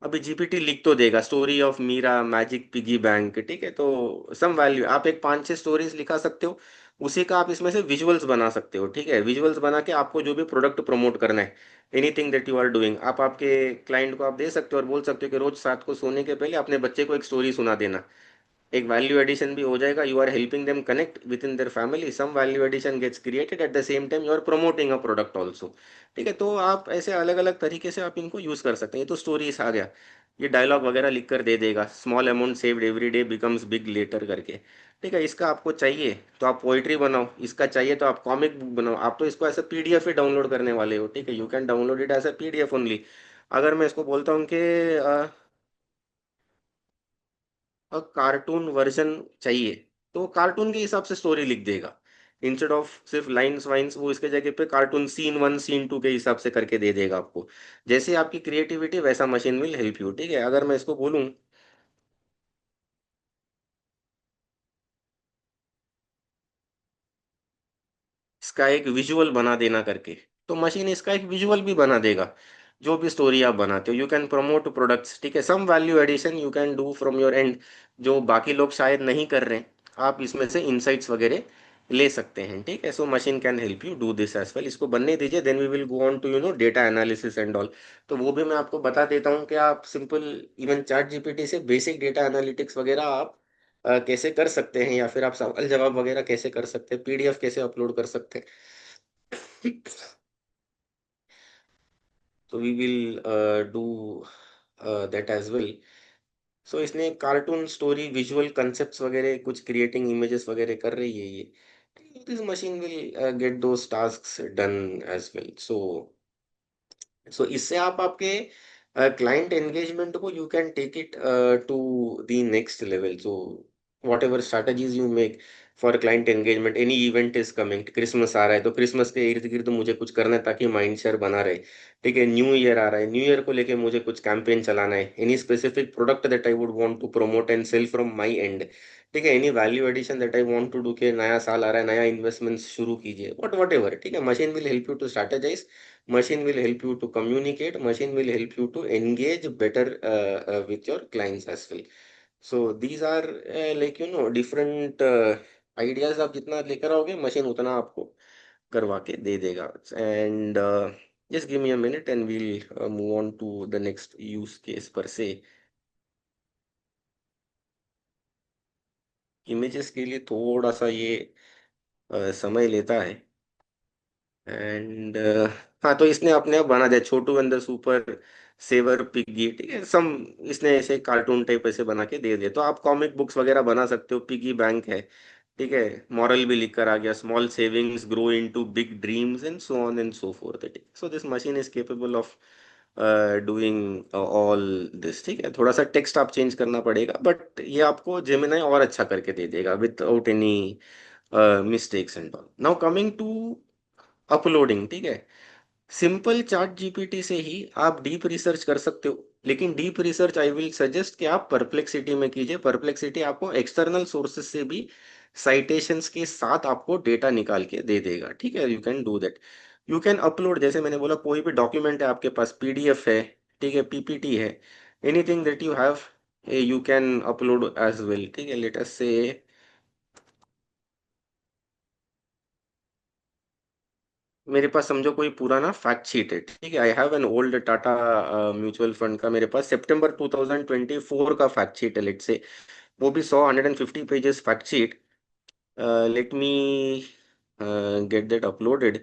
अभी जीपीटी लिख तो देगा story of Meera magic piggy bank, ठीक है, तो सम वैल्यू आप एक 5-6 स्टोरीज लिखा सकते हो, उसी का आप इसमें से विजुअल्स बना सकते हो, ठीक है, विजुअल्स बना के आपको जो भी प्रोडक्ट प्रमोट करना है, anything that you are doing, आप आपके क्लाइंट को आप दे सकते हो और बोल सकते हो कि रोज रात को सोने के पहले अपने बच्चे को एक स्टोरी सुना देना। एक वैल्यू एडिशन भी हो जाएगा, you are helping them connect with in their family, some value addition gets created, at the same time you are promoting a product also. ठीक है, तो आप ऐसे अलग अलग तरीके से आप इनको यूज कर सकते हैं। ये तो स्टोरीज आ गया, ये डायलॉग वगैरह लिख कर दे देगा, small amount saved every day becomes big later करके। ठीक है, इसका आपको चाहिए तो आप पोइट्री बनाओ, इसका चाहिए तो आप कॉमिक बुक बनाओ, आप तो इसको ऐसे पीडीएफ ही डाउनलोड करने वाले हो, ठीक है, you can download it as a PDF only. अगर मैं इसको बोलता हूँ कि कार्टून वर्जन चाहिए, तो वो कार्टून के हिसाब से स्टोरी लिख देगा, इंस्टेड ऑफ सिर्फ लाइंस वाइंस, वो इसके जगह पे कार्टून सीन 1 सीन 2 के हिसाब से करके दे देगा आपको। जैसे आपकी क्रिएटिविटी वैसा मशीन विल हेल्प यू, ठीक है। अगर मैं इसको बोलूँ इसका एक विजुअल बना देना करके, तो मशीन इसका एक विजुअल भी बना देगा। जो भी स्टोरी आप बनाते हो, यू कैन प्रमोट प्रोडक्ट्स, ठीक है, some value addition you can do from your end, जो बाकी लोग शायद नहीं कर रहे हैं, आप इसमें से इंसाइट्स वगैरह ले सकते हैं, ठीक है। So machine can help you do this as well, इसको बनने दीजिए, then we will go on to data analysis and all. तो वो भी मैं आपको बता देता हूँ कि आप सिंपल इवन चैट जीपीटी से बेसिक डेटा एनालिटिक्स वगैरह आप कैसे कर सकते हैं, या फिर आप सवाल जवाब वगैरह कैसे कर सकते हैं, पीडीएफ कैसे अपलोड कर सकते हैं। तो we will do that as well. So इसने कार्टून स्टोरी विजुअल कंसेप्ट्स वगैरह कुछ क्रिएटिंग इमेजेस वगैरह कर रही है ये, this machine will get those tasks done as well. So इससे आप आपके क्लाइंट एंगेजमेंट को you can take it to the next level. So whatever strategies you make for client engagement, any event is coming, Christmas आ रहा है तो Christmas के इर्द गिर्द मुझे कुछ करना है ताकि माइंड शेयर बना रहे, ठीक है, न्यू ईयर आ रहा है, न्यू ईयर को लेके मुझे कुछ कैंपेन चलाना है, any specific product that I would want to promote and sell from my end, ठीक है, any value addition that I want to do, के नया साल आ रहा है, नया इन्वेस्टमेंट शुरू कीजिए, वट एवर, ठीक है, machine will help you to strategise, machine will help you to communicate, machine will help you to engage better with your clients as well. So these are different ideas, आप जितना लेकर आओगे machine उतना आपको करवा के दे देगा। And just give me a minute and we'll move on to the next use case per se। Images के लिए थोड़ा सा ये समय लेता है, एंड हाँ, तो इसने अपने आप बना दिया छोटू अंदर सुपर सेवर पिग्गी, ठीक है, सम इसने ऐसे कार्टून टाइप ऐसे बना के दे दिया। तो आप कॉमिक बुक्स वगैरह बना सकते हो, पिगी बैंक है, ठीक है, मॉरल भी लिख कर आ गया, small savings grow into big dreams and so on and so forth, ठीक। So this machine is capable of doing all this, ठीक है। थोड़ा सा टेक्स्ट आप चेंज करना पड़ेगा, बट ये आपको जेमिनाई और अच्छा करके दे देगा without any mistakes and all. Now coming to uploading, ठीक है। सिंपल चैट जीपीटी से ही आप डीप रिसर्च कर सकते हो, लेकिन deep research I will suggest कि आप परप्लेक्सिटी में कीजिए। परप्लेक्सिटी आपको एक्सटर्नल सोर्सेज से भी साइटेशंस के साथ आपको डेटा निकाल के दे देगा, ठीक है। You can do that. You can upload, जैसे मैंने बोला, कोई भी डॉक्यूमेंट है आपके पास, पीडीएफ है, ठीक है, पीपीटी है, anything that you have, you can upload as well, ठीक है। लेट अस से मेरे पास समझो कोई पुराना फैक्ट शीट है, ठीक है। I have an old Tata mutual fund का मेरे पास सितंबर 2024 का फैक्ट शीट है, लेट से। वो भी 150 pages fact sheet. Let me get that uploaded,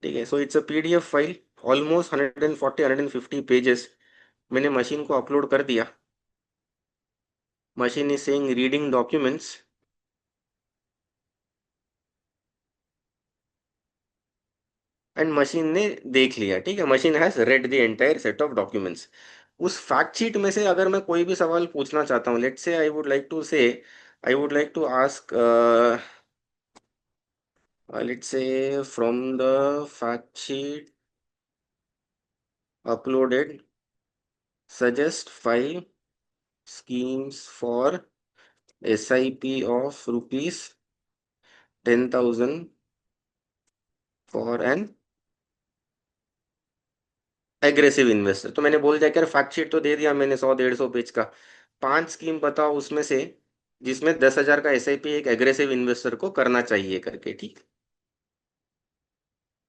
ठीक है। So it's a PDF file, almost 140 150 pages. मैंने मशीन को अपलोड कर दिया। Machine is saying reading documents, and machine ने देख लिया, ठीक है। Machine has read the entire set of documents. उस फैक्ट शीट में से अगर मैं कोई भी सवाल पूछना चाहता हूँ, let's say I would like to ask, let's say from the fact sheet uploaded, suggest 5 schemes for SIP of rupees 10,000 for an aggressive investor. तो मैंने बोल दिया कि यार फैक्ट शीट तो दे दिया मैंने, 100 150 पेज का। 5 स्कीम बताओ उसमें से जिसमें 10,000 का एसआईपी एक एग्रेसिव इन्वेस्टर को करना चाहिए करके, ठीक।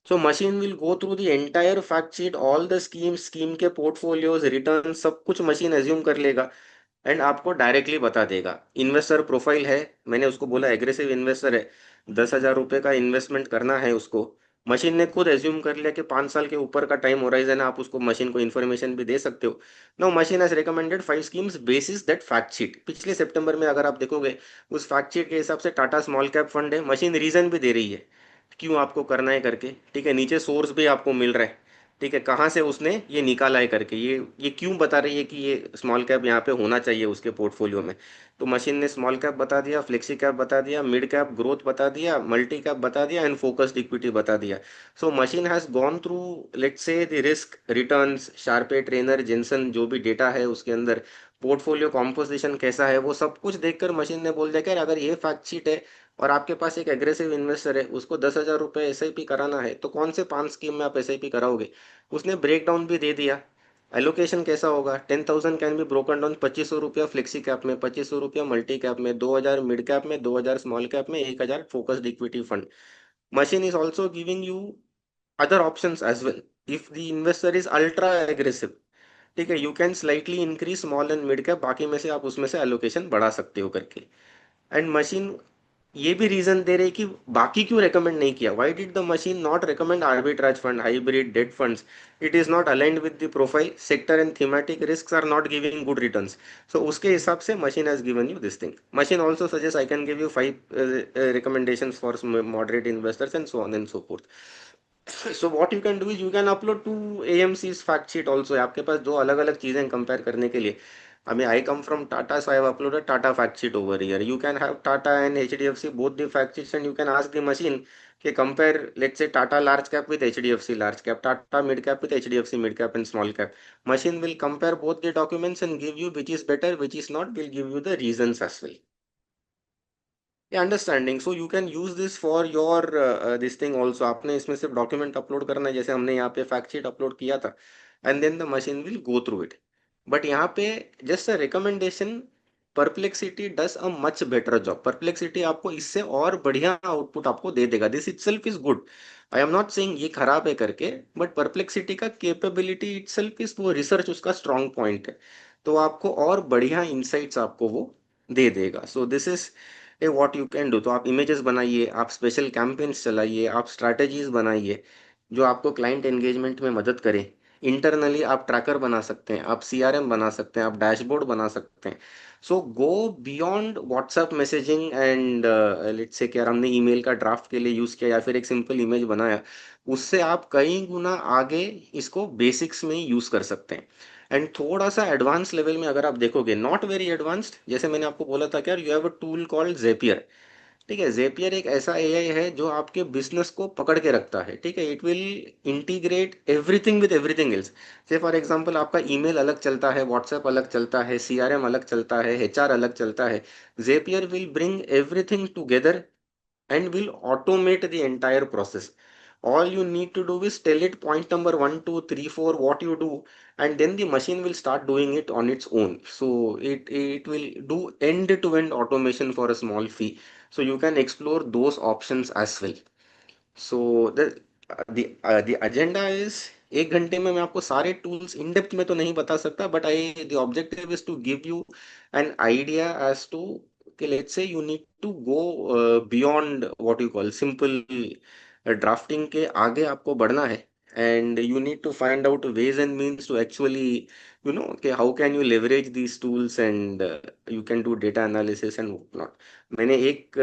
So machine will go through the entire fact sheet, all the schemes, scheme के पोर्टफोलियोज, रिटर्न, सब कुछ मशीन एज्यूम कर लेगा एंड आपको डायरेक्टली बता देगा। इन्वेस्टर प्रोफाइल है, मैंने उसको बोला एग्रेसिव इन्वेस्टर है, 10,000 रुपये का इन्वेस्टमेंट करना है उसको। मशीन ने खुद एज्यूम कर लिया कि 5 साल के ऊपर का टाइम होराइजन है, आप उसको मशीन को इन्फॉर्मेशन भी दे सकते हो। No, machine has recommended 5 schemes basis that fact sheet. पिछले सितंबर में अगर आप देखोगे, उस फैक्ट शीट के हिसाब से टाटा स्मॉल कैप फंड है, मशीन रीजन भी दे रही है क्यों आपको करना है करके, ठीक है। नीचे सोर्स भी आपको मिल रहा है, ठीक है, कहाँ से उसने ये निकाला है करके, ये क्यों बता रही है कि ये स्मॉल कैप यहाँ पे होना चाहिए उसके पोर्टफोलियो में। तो मशीन ने स्मॉल कैप बता दिया, फ्लेक्सी कैप बता दिया, मिड कैप ग्रोथ बता दिया, मल्टी कैप बता दिया, एंड फोकस्ड इक्विटी बता दिया। So machine has gone through, let's say, the risk, returns, Sharpe, Treynor, Jensen, जो भी डेटा है उसके अंदर, पोर्टफोलियो कॉम्पोजिशन कैसा है, वो सब कुछ देखकर मशीन ने बोल दिया कि यार अगर ये फैक्ट शीट है और आपके पास एक एग्रेसिव इन्वेस्टर है, उसको 10,000 रुपये एसआईपी कराना है, तो कौन से 5 स्कीम में आप एसआईपी कराओगे। उसने ब्रेक डाउन भी दे दिया। एलोकेशन कैसा होगा, 10,000 कैन बी ब्रोकन डाउन, 2500 रुपया फ्लेक्सी कैप में, 2500 रुपया मल्टी कैप में, 2,000 मिड कैप में, 2,000 स्मॉल कैप में, 1,000 focused equity fund. Machine is also giving you other options as well. If the investor is ultra aggressive, ठीक है, you can slightly increase small and mid cap, बाकी में से आप उसमें से एलोकेशन बढ़ा सकते हो करके। एंड मशीन ये भी रीजन दे रहे कि बाकी क्यों रेकमेंड नहीं किया, why did the machine not recommend arbitrage fund, hybrid debt funds. It is not aligned with the profile, sector and thematic risk are not giving good returns. So उसके हिसाब से machine has given you this thing. Machine also suggest I can give you 5 recommendations for moderate investors and so on and so forth. So what you can do is you can upload to AMC's fact sheet also है आपके पास, दो अलग अलग चीजें compare करने के लिए। I mean, I come from Tata, so I have uploaded Tata fact sheet over here. You can have Tata and HDFC both the fact sheets, and you can ask the machine कि compare, let's say, Tata large cap with HDFC large cap, Tata mid cap with HDFC mid cap and small cap. Machine will compare both the documents and give you which is better, which is not, will give you the reasons as well. Understanding, so you can use this for your this thing also. आपने इसमें सिर्फ document upload करना है, जैसे हमने यहाँ पे fact sheet upload किया था, and then the machine will go through it. But यहाँ पे just a recommendation, Perplexity does a much better job. Perplexity आपको इससे और बढ़िया आउटपुट आपको दे देगा। This itself is good, I am not saying ये खराब है करके, बट परप्लेक्सिटी का केपेबिलिटी इटसेल्फ इज, वो रिसर्च उसका स्ट्रॉन्ग पॉइंट है, तो आपको और बढ़िया इंसाइट्स आपको वो दे देगा। So this is a what you can do. तो आप इमेजेस बनाइए, आप स्पेशल कैंपेन्स चलाइए, आप स्ट्रैटेजीज बनाइए जो आपको क्लाइंट एंगेजमेंट में मदद करे। इंटरनली आप ट्रैकर बना सकते हैं, आप सीआरएम बना सकते हैं, आप डैशबोर्ड बना सकते हैं। So go beyond WhatsApp messaging and let's say, क्या हमने ईमेल का ड्राफ्ट के लिए यूज किया या फिर एक सिंपल इमेज बनाया, उससे आप कई गुना आगे इसको बेसिक्स में ही यूज कर सकते हैं। एंड थोड़ा सा एडवांस लेवल में अगर आप देखोगे, नॉट वेरी एडवांस्ड, जैसे मैंने आपको बोला था कि यार you have a tool called Zapier. ठीक है, जेपियर एक ऐसा एआई है जो आपके बिजनेस को पकड़ के रखता है। ठीक है, it will integrate everything with everything else. से फॉर एग्जांपल आपका ईमेल अलग चलता है, व्हाट्सएप अलग चलता है, सीआरएम अलग चलता है, एचआर अलग चलता है। Zapier will bring everything together and will automate the entire process. All you need to do is tell it point number one, two, three, four, what you do, and then the machine will start doing it on its own. So it will do end to end automation for a small fee. So you can explore those options as well. So the agenda is, 1 घंटे में मैं आपको सारे tools in depth में तो नहीं बता सकता, but I the objective is to give you an idea as to कि let's say you need to go beyond what you call simple drafting के आगे आपको बढ़ना है, and you need to find out ways and means to actually कि how can you leverage these tools and you can do data analysis and not. मैंने एक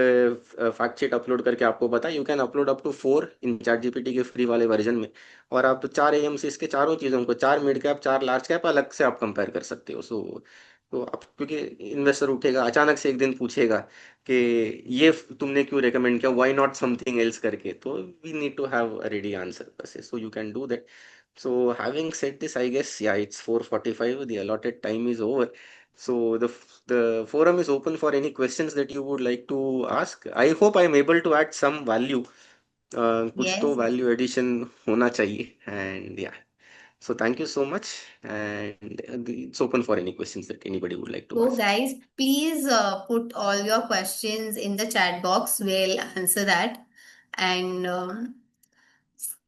fact sheet upload करके आपको बताया, you can upload up to 4 in chat GPT के free वाले version में, और आप 4 एएमसी इसके चारों चीज़ों को, 4 मिड कैप 4 लार्ज कैप अलग से आप कंपेयर कर सकते हो। सो तो आप, क्योंकि इन्वेस्टर उठेगा अचानक से एक दिन पूछेगा कि ये तुमने क्यों रेकमेंड किया, व्हाई नॉट समथिंग एल्स करके, तो we need to have a ready answer बस, so you can do that. So having said this, I guess yeah, it's 4:45. The allotted time is over. So the forum is open for any questions that you would like to ask. I hope I am able to add some value. कुछ तो Yes. value addition होना चाहिए, and yeah. So thank you so much, and it's open for any questions that anybody would like to So, ask. guys, please put all your questions in the chat box. We'll answer that. And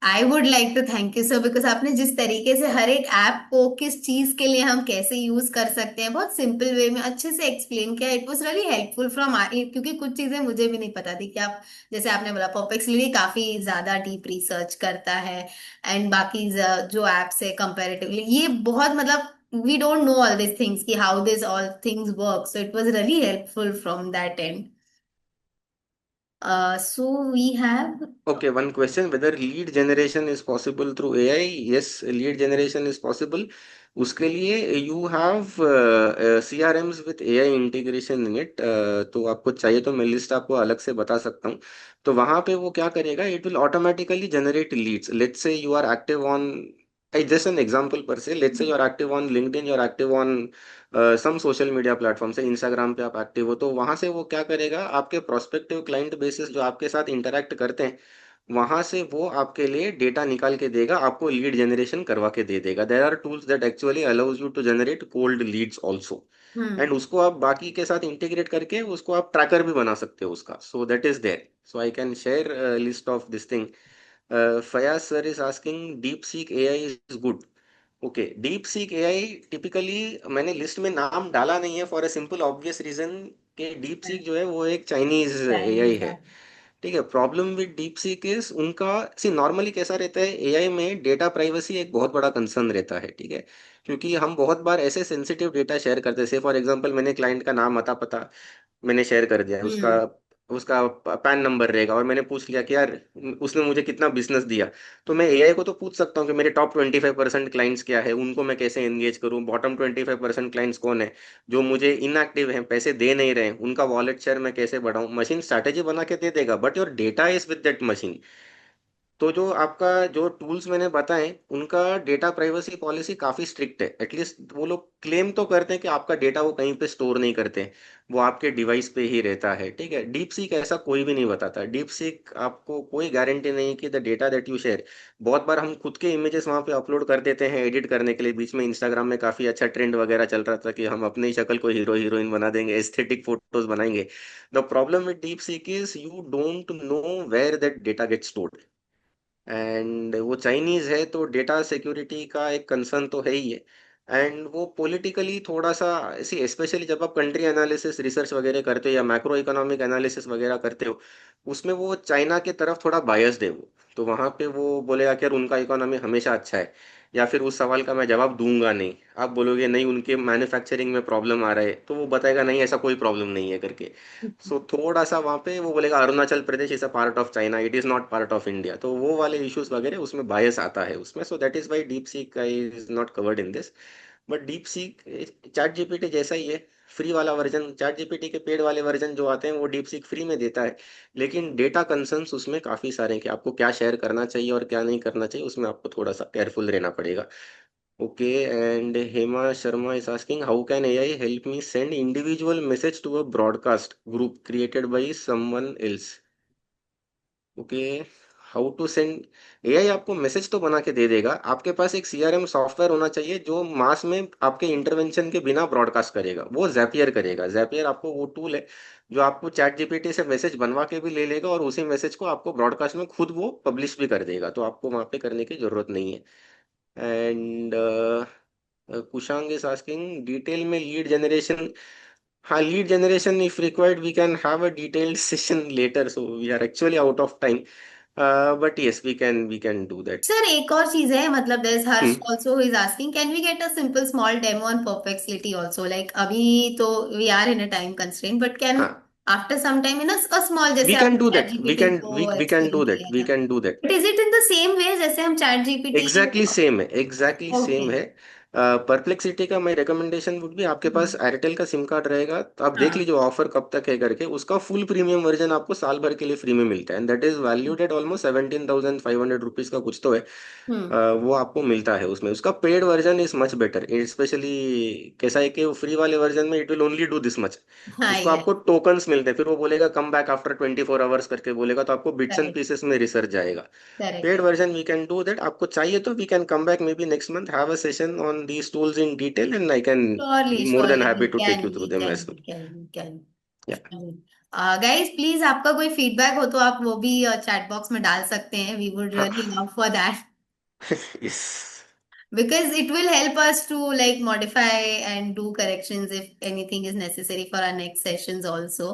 I would like to thank you sir, because आपने जिस तरीके से हर एक app को किस चीज के लिए हम कैसे यूज कर सकते हैं बहुत सिंपल वे में अच्छे से एक्सप्लेन किया। It was really helpful from क्योंकि कुछ चीजें मुझे भी नहीं पता थी कि आप, जैसे आपने बोला परपेक्सली काफी ज्यादा डीप रिसर्च करता है, एंड बाकी जो एप्स है कंपेरेटिवली ये बहुत मतलब we don't know all this things कि how this all things work, so it was really helpful from that end. So we have Okay, one question, whether lead generation is possible through AI? Yes, lead generation is possible. उसके लिए you have CRMs with AI integration in it. तो आपको चाहिए तो मैं list आपको अलग से बता सकता हूँ। तो वहाँ पे वो क्या करेगा, it will automatically generate leads. Let's say you are active on, I just an example per se. Let's say you are active on LinkedIn, you are active on some social media platform से, Instagram पे आप active हो, तो वहां से वो क्या करेगा, आपके प्रोस्पेक्टिव क्लाइंट बेसिस जो आपके साथ इंटरेक्ट करते हैं, वहां से वो आपके लिए डेटा निकाल के देगा, आपको लीड जनरेशन करवा के दे देगा। There are tools that actually allows you to generate cold leads also, and hmm. उसको आप बाकी के साथ इंटीग्रेट करके उसको आप ट्रैकर भी बना सकते हो उसका। So that is there, so I can share list of this thing. Fayaz sir is asking DeepSeek AI is good. Okay, DeepSeek AI typically मैंने लिस्ट में नाम डाला नहीं है for a simple obvious reason कि DeepSeek जो है वो एक चाइनीज एआई चाइनीज है। है। ठीक है, problem with DeepSeek is उनका, सी नॉर्मली कैसा रहता है एआई में, डेटा प्राइवेसी एक बहुत बड़ा कंसर्न रहता है। ठीक है, क्योंकि हम बहुत बार ऐसे सेंसिटिव डेटा शेयर करते हैं, से फॉर एग्जांपल मैंने क्लाइंट का नाम अता पता मैंने शेयर कर दिया है, उसका हम्म। उसका पैन नंबर रहेगा, और मैंने पूछ लिया कि यार उसने मुझे कितना बिजनेस दिया, तो मैं एआई को तो पूछ सकता हूँ कि मेरे टॉप 25% क्लाइंट्स क्या है, उनको मैं कैसे एंगेज करूँ, बॉटम 25% क्लाइंट्स कौन है जो मुझे इनएक्टिव हैं, पैसे दे नहीं रहे हैं, उनका वॉलेट शेयर मैं कैसे बढ़ाऊँ। मशीन स्ट्रैटेजी बना के दे देगा, but your data is with that machine. तो जो आपका जो टूल्स मैंने बताए उनका डेटा प्राइवेसी पॉलिसी काफी स्ट्रिक्ट है, एटलीस्ट वो लोग क्लेम तो करते हैं कि आपका डेटा वो कहीं पे स्टोर नहीं करते हैं, वो आपके डिवाइस पे ही रहता है। ठीक है, डीप सीक ऐसा कोई भी नहीं बताता, डीप सीक आपको कोई गारंटी नहीं कि the data that you share. बहुत बार हम खुद के इमेजेस वहां पे अपलोड कर देते हैं एडिट करने के लिए, बीच में इंस्टाग्राम में काफी अच्छा ट्रेंड वगैरह चल रहा था कि हम अपनी ही शक्ल को हीरो हीरोइन बना देंगे, एस्थेटिक फोटोज बनाएंगे। The problem with DeepSeek is you don't know where that data get stored, and वो चाइनीज है तो डेटा सिक्योरिटी का एक कंसर्न तो है ही है। एंड वो पॉलिटिकली थोड़ा सा ऐसी, स्पेशली जब आप कंट्री एनालिसिस रिसर्च वगैरह करते हो या मैक्रो इकोनॉमिक एनालिसिस वगैरह करते हो, उसमें वो चाइना के तरफ थोड़ा बायस्ड है वो। तो वहां पे वो बोलेगा कि यार उनका इकोनॉमी हमेशा अच्छा है, या फिर उस सवाल का मैं जवाब दूंगा नहीं, आप बोलोगे नहीं उनके मैन्युफैक्चरिंग में प्रॉब्लम आ रहा है, तो वो बताएगा नहीं ऐसा कोई प्रॉब्लम नहीं है करके। सो थोड़ा सा वहाँ पे वो बोलेगा Arunachal Pradesh is a part of China, it is not part of India, तो वो वाले इश्यूज वगैरह उसमें बायस आता है उसमें। So that is why DeepSeek का is not covered in this. But DeepSeek ChatGPT जैसा ही है, फ्री वाला वर्जन। चैट जीपीटी के पेड वाले वर्जन जो आते हैं वो डीप सीक फ्री में देता है, लेकिन डेटा कंसर्न्स उसमें काफी सारे हैं कि आपको क्या शेयर करना चाहिए और क्या नहीं करना चाहिए, उसमें आपको थोड़ा सा केयरफुल रहना पड़ेगा। Okay, and Hema Sharma is asking how can AI help me send individual message to a broadcast group created by someone else. Okay, how to send. AI आपको मैसेज तो बना के दे देगा, आपके पास एक सीआरएम सॉफ्टवेयर होना चाहिए जो मास में आपके इंटरवेंशन के बिना ब्रॉडकास्ट करेगा, वो जैपियर करेगा। जैपियर आपको वो टूल है जो आपको चैट जीपीटी से मैसेज बनवा के भी ले लेगा और उसी मैसेज को आपको ब्रॉडकास्ट में खुद वो पब्लिश भी कर देगा, तो आपको वहां पे करने की जरूरत नहीं है। And Kushang is asking detail में लीड जनरेशन। हाँ, lead generation if required we can have a detailed session later, so we are actually out of time, but yes we can do that. Sir एक और चीज है, मतलब there is Harsh hmm. Also is asking can we get a simple small demo on Perplexity also, like अभी तो we are in a time constraint but can हाँ, after some time in a small, we जैसे can आपने do chat that, we GPT can को we can explain do that, किया we था, can do that. But is it in the same way जैसे हम ChatGPT? Exactly same है, exactly okay. Same है। Perplexity का मैं रिकमेंडेशन वुड भी, आपके पास एयरटेल का सिम कार्ड रहेगा तो आप देख हाँ। लीजिए ऑफर कब तक है करके, उसका फुल प्रीमियम वर्जन आपको साल भर के लिए फ्री में मिलता है, and that is valued at almost 17,500 rupees का कुछ तो है। हम्म। वो आपको मिलता है उसमें। उसका paid version is much better, specially कैसा है कि फ्री वाले वर्जन में it will only do this much. हाँ उसको ये आपको टोकन्स मिलते हैं, फिर वो बोलेगा कम बैक आफ्टर 24 आवर्स करके बोलेगा, तो आपको बिट्स एंड करेक्ट। पीसेस में रिसर्च जाएगा। करेक्ट पेड है। Version we can do that, आपको चाहिए तो we can come back maybe next month, have a session on these tools in detail, and I can surely more than surely happy we to can take you through we them can as we can we can. Well. Guys please आपका कोई feedback हो तो आप वो भी chat box में डाल सकते हैं, वी वुड हाँ। Really love for that, yes. because it will help us to like modify and do corrections if anything is necessary for our next sessions also.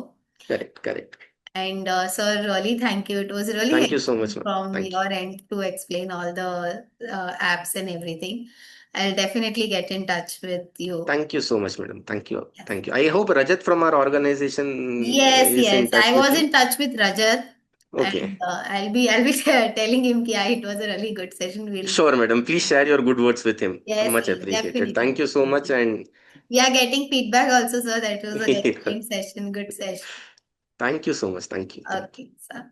Correct, correct. And sir, really thank you. It was really thank you so helpful much ma'am, from thank you. your end to explain all the apps and everything. I'll definitely get in touch with you. Thank you so much, madam. Thank you. Yes. Thank you. I hope Rajat from our organization Yes, is yes. in touch I with was you. in touch with Rajat, Okay. and I'll be telling him कि yeah, it was a really good session. We'll Sure, madam. Please share your good words with him. yes, Much yes, appreciated. definitely, Thank you so much. definitely. And We are getting feedback also, sir. That was a very fine session, good session. thank you so much. Thank you. Thank you. Okay, sir.